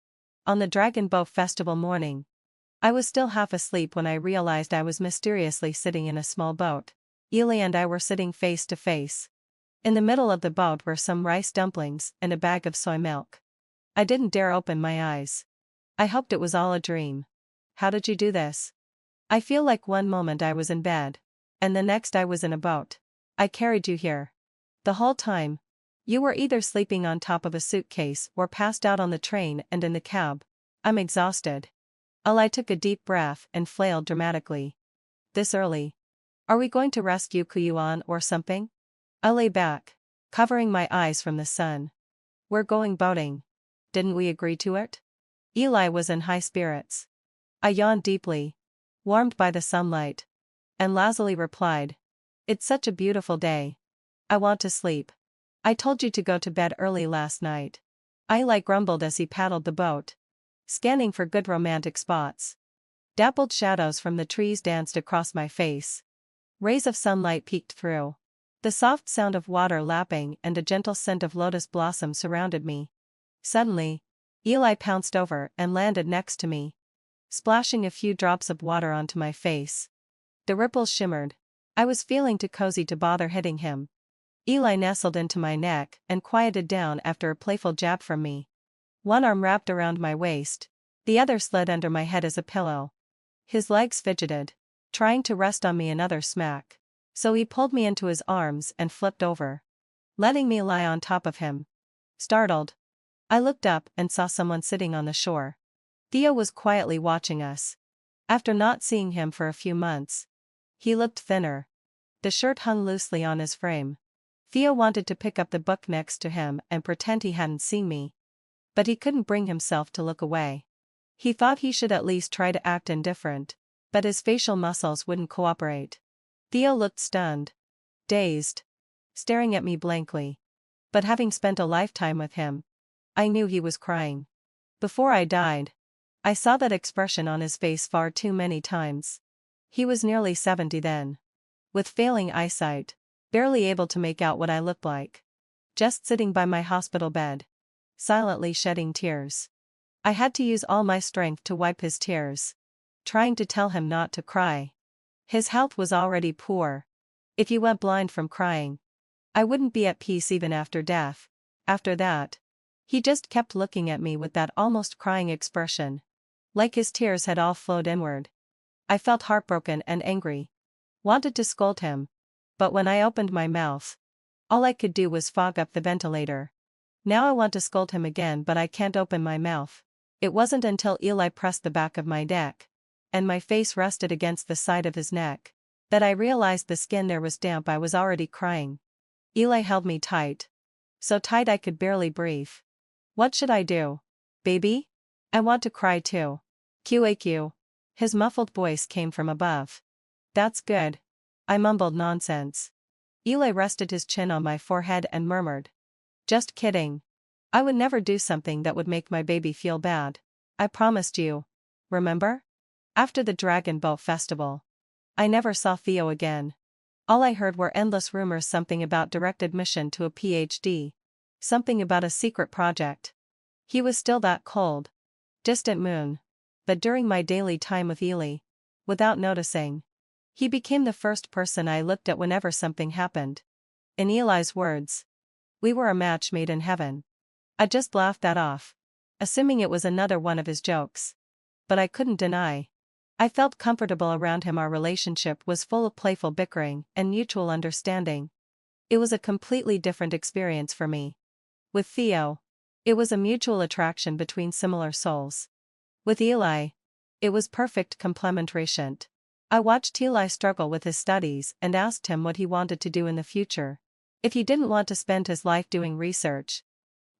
On the Dragon Boat Festival morning, I was still half asleep when I realized I was mysteriously sitting in a small boat. Eli and I were sitting face to face. In the middle of the boat were some rice dumplings and a bag of soy milk. I didn't dare open my eyes. I hoped it was all a dream. How did you do this? I feel like one moment I was in bed, and the next I was in a boat. I carried you here. The whole time. You were either sleeping on top of a suitcase or passed out on the train and in the cab. I'm exhausted. Eli took a deep breath and flailed dramatically. This early? Are we going to rescue Kuyuan or something? I lay back, covering my eyes from the sun. We're going boating. Didn't we agree to it? Eli was in high spirits. I yawned deeply, warmed by the sunlight. And lazily replied. It's such a beautiful day. I want to sleep. I told you to go to bed early last night. Eli grumbled as he paddled the boat, scanning for good romantic spots. Dappled shadows from the trees danced across my face. Rays of sunlight peeked through. The soft sound of water lapping and a gentle scent of lotus blossom surrounded me. Suddenly, Eli pounced over and landed next to me, splashing a few drops of water onto my face. The ripples shimmered. I was feeling too cozy to bother hitting him. Eli nestled into my neck and quieted down after a playful jab from me. One arm wrapped around my waist, the other slid under my head as a pillow. His legs fidgeted, trying to rest on me another smack. So he pulled me into his arms and flipped over, letting me lie on top of him. Startled, I looked up and saw someone sitting on the shore. Theo was quietly watching us. After not seeing him for a few months, he looked thinner. The shirt hung loosely on his frame. Theo wanted to pick up the book next to him and pretend he hadn't seen me. But he couldn't bring himself to look away. He thought he should at least try to act indifferent, but his facial muscles wouldn't cooperate. Theo looked stunned, dazed, staring at me blankly. But having spent a lifetime with him, I knew he was crying. Before I died, I saw that expression on his face far too many times. He was nearly 70 then. With failing eyesight, barely able to make out what I looked like. Just sitting by my hospital bed, silently shedding tears. I had to use all my strength to wipe his tears, trying to tell him not to cry. His health was already poor. If he went blind from crying, I wouldn't be at peace even after death. After that, he just kept looking at me with that almost crying expression, like his tears had all flowed inward. I felt heartbroken and angry. Wanted to scold him, but when I opened my mouth, all I could do was fog up the ventilator. Now I want to scold him again, but I can't open my mouth. It wasn't until Eli pressed the back of my neck, and my face rested against the side of his neck, that I realized the skin there was damp. I was already crying. Eli held me tight. So tight I could barely breathe. What should I do? Baby? I want to cry too. QAQ. His muffled voice came from above. That's good. I mumbled nonsense. Eli rested his chin on my forehead and murmured. Just kidding. I would never do something that would make my baby feel bad. I promised you. Remember? After the Dragon Boat Festival, I never saw Theo again. All I heard were endless rumors, something about direct admission to a PhD, something about a secret project. He was still that cold, distant moon. But during my daily time with Eli, without noticing, he became the first person I looked at whenever something happened. In Eli's words, we were a match made in heaven. I just laughed that off, assuming it was another one of his jokes. But I couldn't deny. I felt comfortable around him. Our relationship was full of playful bickering and mutual understanding. It was a completely different experience for me. With Theo, it was a mutual attraction between similar souls. With Eli, it was perfect complementation. I watched Eli struggle with his studies and asked him what he wanted to do in the future. If he didn't want to spend his life doing research,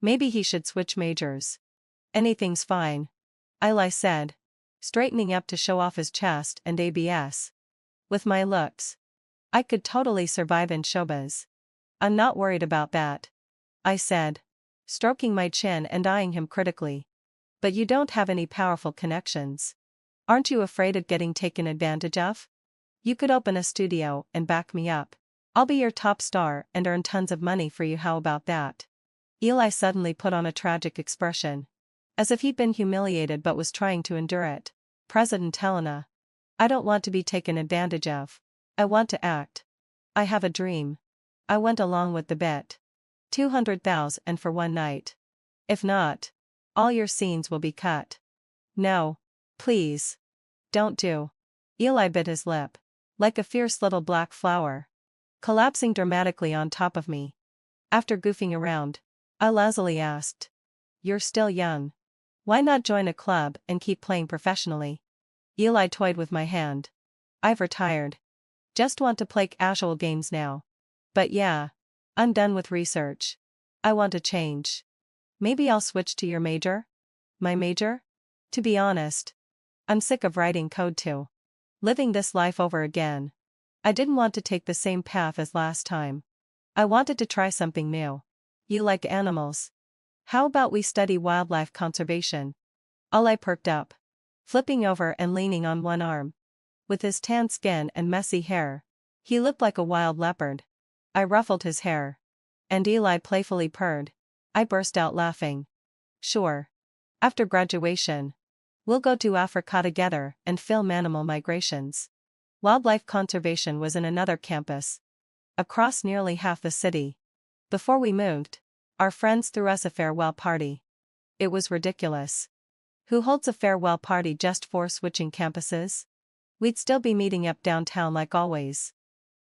maybe he should switch majors. Anything's fine, Eli said, straightening up to show off his chest and abs. With my looks, I could totally survive in showbiz. I'm not worried about that, I said, stroking my chin and eyeing him critically. But you don't have any powerful connections. Aren't you afraid of getting taken advantage of? You could open a studio and back me up. I'll be your top star and earn tons of money for you. How about that? Eli suddenly put on a tragic expression, as if he'd been humiliated but was trying to endure it. President Helena, I don't want to be taken advantage of. I want to act. I have a dream. I went along with the bet. 200,000 for one night. If not, all your scenes will be cut. No. Please. Don't do. Eli bit his lip, like a fierce little black flower, collapsing dramatically on top of me. After goofing around, I lazily asked, you're still young. Why not join a club and keep playing professionally? Eli toyed with my hand. I've retired. Just want to play casual games now. But yeah, I'm done with research. I want to change. Maybe I'll switch to your major? My major? To be honest, I'm sick of writing code too. Living this life over again. I didn't want to take the same path as last time. I wanted to try something new. You like animals? How about we study wildlife conservation? Eli perked up, flipping over and leaning on one arm. With his tan skin and messy hair, he looked like a wild leopard. I ruffled his hair, and Eli playfully purred. I burst out laughing. Sure. After graduation, we'll go to Africa together and film animal migrations. Wildlife conservation was in another campus, across nearly half the city. Before we moved, our friends threw us a farewell party. It was ridiculous. Who holds a farewell party just for switching campuses? We'd still be meeting up downtown like always.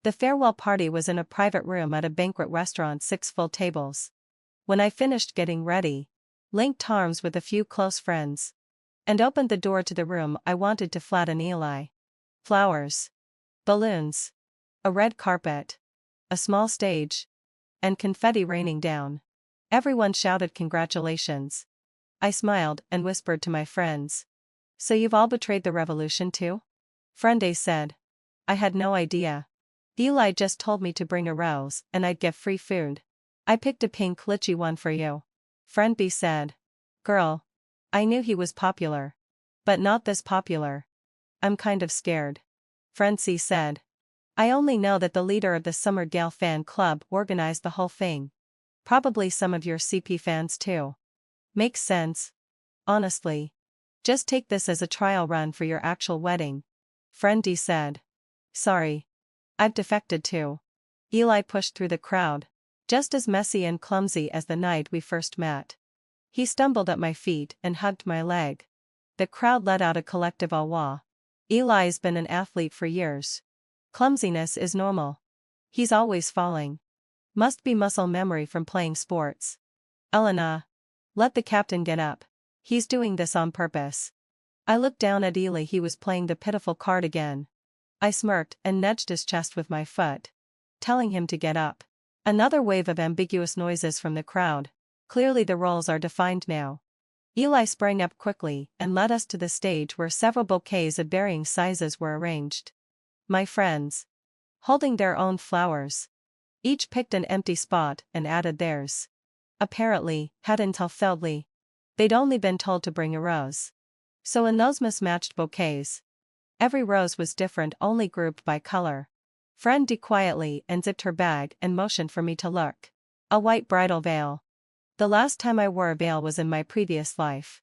The farewell party was in a private room at a banquet restaurant, 6 full tables. When I finished getting ready, linked arms with a few close friends, and opened the door to the room, I wanted to flatten Eli. Flowers, balloons, a red carpet, a small stage, and confetti raining down. Everyone shouted congratulations. I smiled and whispered to my friends, So you've all betrayed the revolution too? Friend said. I had no idea. Eli just told me to bring a rose and I'd get free food. I picked a pink lychee one for you. Friend B said. Girl. I knew he was popular. But not this popular. I'm kind of scared. Friend C said. I only know that the leader of the Summer Gale fan club organized the whole thing. Probably some of your CP fans too. Makes sense. Honestly. Just take this as a trial run for your actual wedding. Friend D said. Sorry. I've defected too. Eli pushed through the crowd. Just as messy and clumsy as the night we first met. He stumbled at my feet and hugged my leg. The crowd let out a collective "ah-wah." Eli's been an athlete for years. Clumsiness is normal. He's always falling. Must be muscle memory from playing sports. Elena. Let the captain get up. He's doing this on purpose. I looked down at Eli. He was playing the pitiful card again. I smirked and nudged his chest with my foot, telling him to get up. Another wave of ambiguous noises from the crowd. Clearly the roles are defined now. Eli sprang up quickly and led us to the stage where several bouquets of varying sizes were arranged. My friends, holding their own flowers, each picked an empty spot and added theirs. Apparently, hadn't Feldly. They'd only been told to bring a rose. So in those mismatched bouquets, every rose was different, only grouped by color. Friend D quietly unzipped her bag and motioned for me to look. A white bridal veil. The last time I wore a veil was in my previous life.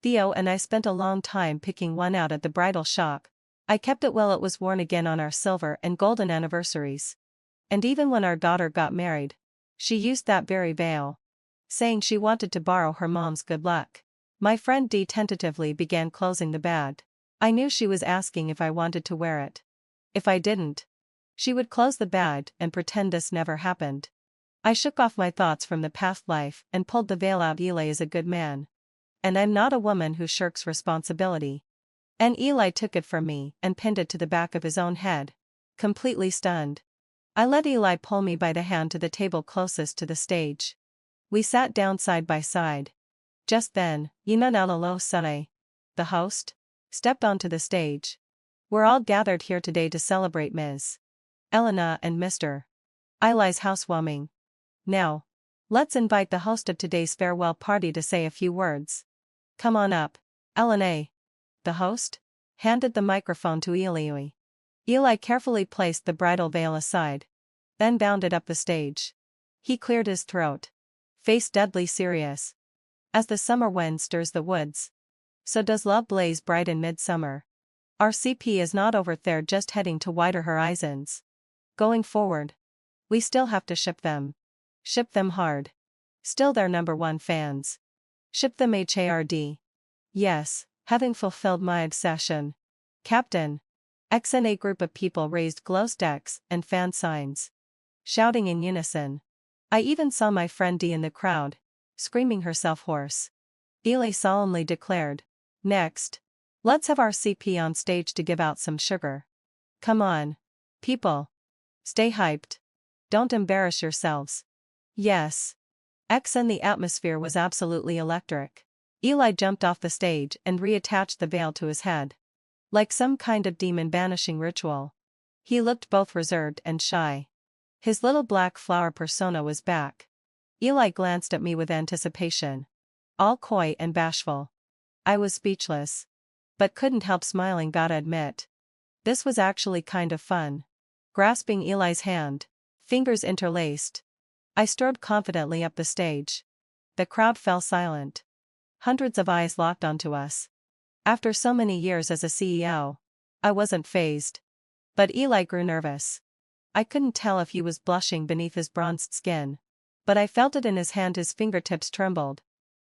Theo and I spent a long time picking one out at the bridal shop. I kept it while it was worn again on our silver and golden anniversaries. And even when our daughter got married, she used that very veil, saying she wanted to borrow her mom's good luck. My friend D tentatively began closing the bag. I knew she was asking if I wanted to wear it. If I didn't, she would close the bag and pretend this never happened. I shook off my thoughts from the past life and pulled the veil out. Eli is a good man. And I'm not a woman who shirks responsibility. And Eli took it from me and pinned it to the back of his own head, completely stunned. I let Eli pull me by the hand to the table closest to the stage. We sat down side by side. Just then, Yinanalalo Sane, the host, stepped onto the stage. We're all gathered here today to celebrate Ms. Elena and Mr. Eli's housewarming. Now, let's invite the host of today's farewell party to say a few words. Come on up, Elena. The host handed the microphone to Eli. Eli carefully placed the bridal veil aside, then bounded up the stage. He cleared his throat, face deadly serious. As the summer wind stirs the woods, so does love blaze bright in midsummer. Our CP is not over there, just heading to wider horizons. Going forward, we still have to ship them. Ship them hard. Still their #1 fans. Ship them hard. Yes, having fulfilled my obsession. Captain. XNA group of people raised glow sticks and fan signs, shouting in unison. I even saw my friend D in the crowd, screaming herself hoarse. Eli solemnly declared, next, let's have our CP on stage to give out some sugar. Come on, people. Stay hyped. Don't embarrass yourselves. Yes. And the atmosphere was absolutely electric. Eli jumped off the stage and reattached the veil to his head. Like some kind of demon banishing ritual. He looked both reserved and shy. His little black flower persona was back. Eli glanced at me with anticipation. All coy and bashful. I was speechless. But couldn't help smiling, gotta admit. This was actually kind of fun. Grasping Eli's hand, fingers interlaced, I strode confidently up the stage. The crowd fell silent. Hundreds of eyes locked onto us. After so many years as a CEO, I wasn't fazed. But Eli grew nervous. I couldn't tell if he was blushing beneath his bronzed skin, but I felt it in his hand. His fingertips trembled,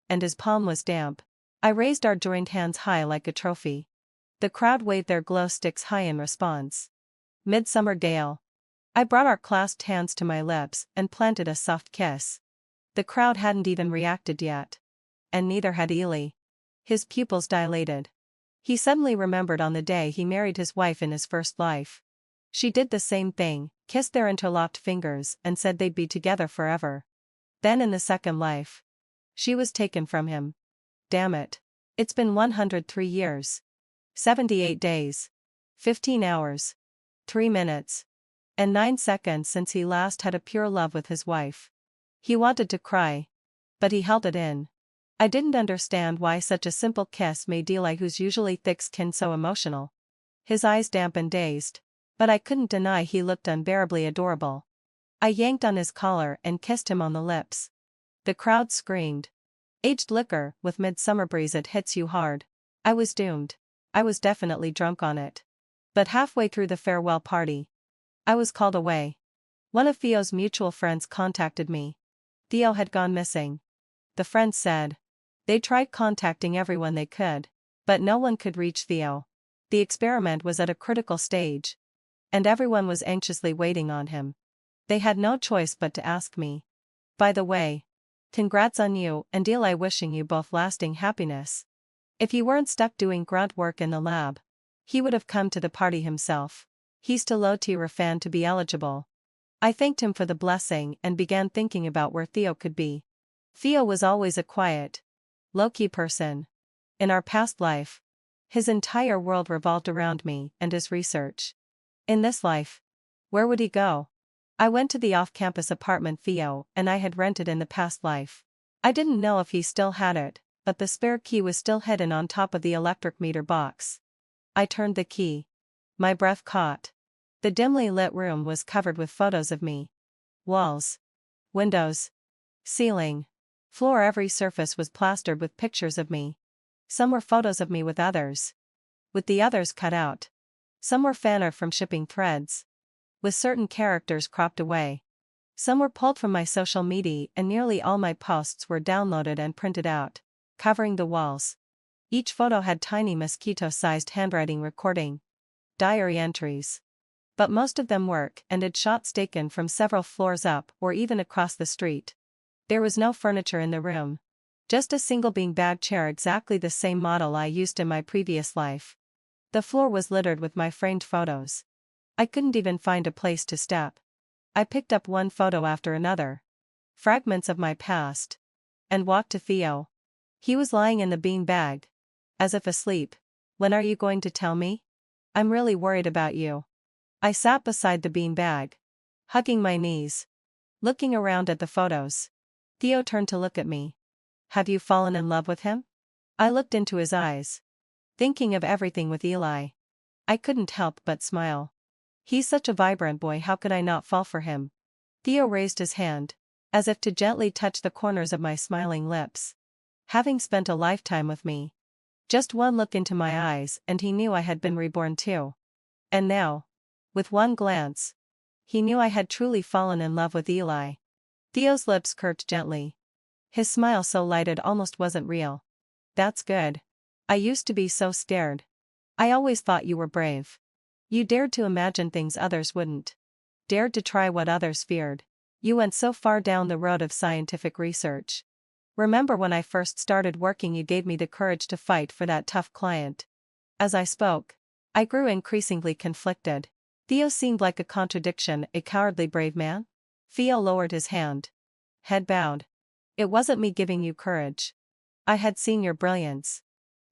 and his palm was damp. I raised our joined hands high like a trophy. The crowd waved their glow sticks high in response. Midsummer Gale. I brought our clasped hands to my lips and planted a soft kiss. The crowd hadn't even reacted yet. And neither had Eli. His pupils dilated. He suddenly remembered on the day he married his wife in his first life. She did the same thing, kissed their interlocked fingers and said they'd be together forever. Then in the second life, she was taken from him. Damn it. It's been 103 years. 78 days. 15 hours. 3 minutes. And 9 seconds since he last had a pure love with his wife. He wanted to cry. But he held it in. I didn't understand why such a simple kiss made Eli, who's usually thick-skinned, so emotional. His eyes damp and dazed. But I couldn't deny he looked unbearably adorable. I yanked on his collar and kissed him on the lips. The crowd screamed. Aged liquor, with midsummer breeze, it hits you hard. I was doomed. I was definitely drunk on it. But halfway through the farewell party, I was called away. One of Theo's mutual friends contacted me. Theo had gone missing. The friend said. They tried contacting everyone they could, but no one could reach Theo. The experiment was at a critical stage. And everyone was anxiously waiting on him. They had no choice but to ask me. By the way, congrats on you and Eli, wishing you both lasting happiness. If you weren't stuck doing grunt work in the lab, he would have come to the party himself. He's too low tier a fan to be eligible. I thanked him for the blessing and began thinking about where Theo could be. Theo was always a quiet, low-key person. In our past life, his entire world revolved around me and his research. In this life, where would he go? I went to the off-campus apartment Theo and I had rented in the past life. I didn't know if he still had it, but the spare key was still hidden on top of the electric meter box. I turned the key. My breath caught. The dimly lit room was covered with photos of me. Walls, windows, ceiling, floor, every surface was plastered with pictures of me. Some were photos of me with others, with the others cut out. Some were fan art from shipping threads, with certain characters cropped away. Some were pulled from my social media, and nearly all my posts were downloaded and printed out, covering the walls. Each photo had tiny mosquito-sized handwriting recording diary entries. But most of them work and had shots taken from several floors up or even across the street. There was no furniture in the room. Just a single beanbag chair, exactly the same model I used in my previous life. The floor was littered with my framed photos. I couldn't even find a place to step. I picked up one photo after another, fragments of my past, and walked to Theo. He was lying in the beanbag, as if asleep. When are you going to tell me? I'm really worried about you. I sat beside the beanbag, hugging my knees, looking around at the photos. Theo turned to look at me. Have you fallen in love with him? I looked into his eyes, thinking of everything with Eli. I couldn't help but smile. He's such a vibrant boy, how could I not fall for him? Theo raised his hand, as if to gently touch the corners of my smiling lips. Having spent a lifetime with me, just one look into my eyes and he knew I had been reborn too. And now, with one glance, he knew I had truly fallen in love with Eli. Theo's lips curved gently. His smile so light it almost wasn't real. That's good. I used to be so scared. I always thought you were brave. You dared to imagine things others wouldn't. Dared to try what others feared. You went so far down the road of scientific research. Remember when I first started working, you gave me the courage to fight for that tough client. As I spoke, I grew increasingly conflicted. Theo seemed like a contradiction, a cowardly brave man? Theo lowered his hand. Head bowed. It wasn't me giving you courage. I had seen your brilliance.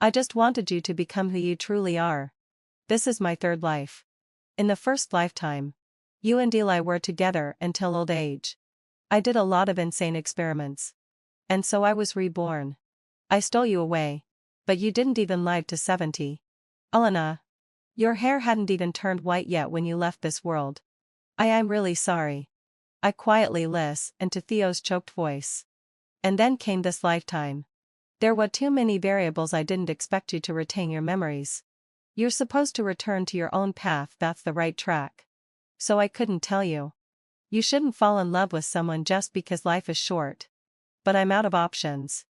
I just wanted you to become who you truly are. This is my third life. In the first lifetime, you and Eli were together until old age. I did a lot of insane experiments. And so I was reborn. I stole you away. But you didn't even live to 70. Elena. Your hair hadn't even turned white yet when you left this world. I am really sorry. I quietly listened to Theo's choked voice. And then came this lifetime. There were too many variables. I didn't expect you to retain your memories. You're supposed to return to your own path, that's the right track. So I couldn't tell you. You shouldn't fall in love with someone just because life is short. But I'm out of options.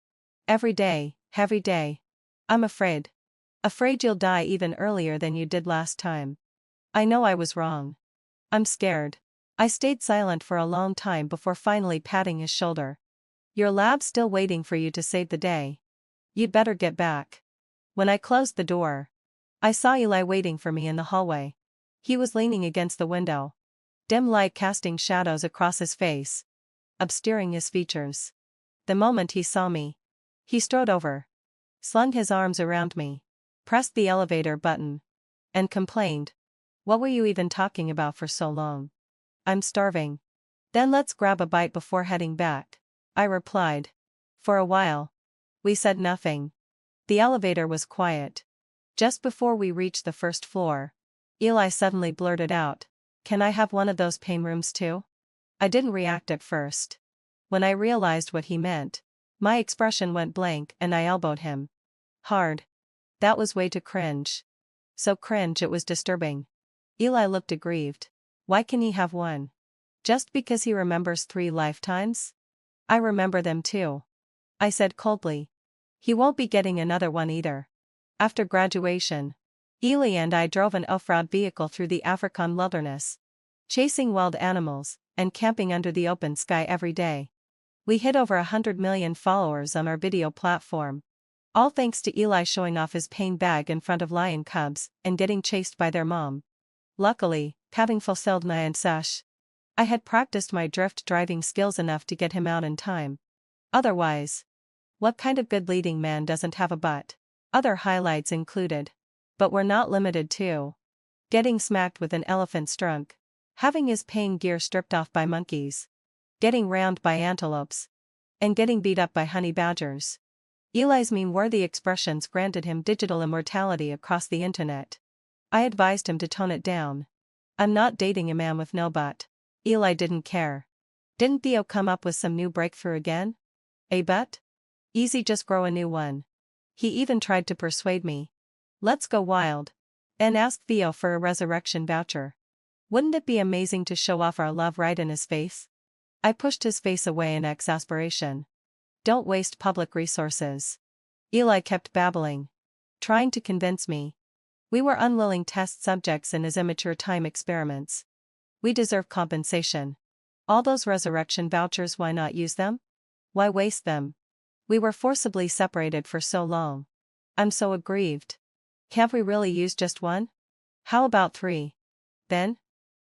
Every day, I'm afraid. Afraid you'll die even earlier than you did last time. I know I was wrong. I'm scared. I stayed silent for a long time before finally patting his shoulder. Your lab's still waiting for you to save the day. You'd better get back. When I closed the door, I saw Eli waiting for me in the hallway. He was leaning against the window, dim light casting shadows across his face, obscuring his features. The moment he saw me, he strode over, slung his arms around me. pressed the elevator button, and complained. What were you even talking about for so long? I'm starving. Then let's grab a bite before heading back, I replied. For a while, we said nothing. The elevator was quiet. Just before we reached the first floor, Eli suddenly blurted out, "Can I have one of those pain rooms too?" I didn't react at first. When I realized what he meant, my expression went blank and I elbowed him. Hard. That was way too cringe. So cringe it was disturbing. Eli looked aggrieved. Why can he have one? Just because he remembers 3 lifetimes? I remember them too, I said coldly. He won't be getting another one either. After graduation, Eli and I drove an off-road vehicle through the African wilderness, chasing wild animals and camping under the open sky every day. We hit over 100 million followers on our video platform. All thanks to Eli showing off his pain bag in front of lion cubs and getting chased by their mom. Luckily, having fulfilled my ancestors, I had practiced my drift driving skills enough to get him out in time. Otherwise, what kind of good leading man doesn't have a butt? Other highlights included, but were not limited to, getting smacked with an elephant's trunk, having his pain gear stripped off by monkeys, getting rammed by antelopes, and getting beat up by honey badgers. Eli's meme-worthy expressions granted him digital immortality across the internet. I advised him to tone it down. I'm not dating a man with no butt. Eli didn't care. Didn't Theo come up with some new breakthrough again? A butt? Easy, just grow a new one. He even tried to persuade me. Let's go wild. And ask Theo for a resurrection voucher. Wouldn't it be amazing to show off our love right in his face? I pushed his face away in exasperation. Don't waste public resources. Eli kept babbling, trying to convince me. We were unwilling test subjects in his immature time experiments. We deserve compensation. All those resurrection vouchers, why not use them? Why waste them? We were forcibly separated for so long. I'm so aggrieved. Can't we really use just one? How about 3? Then,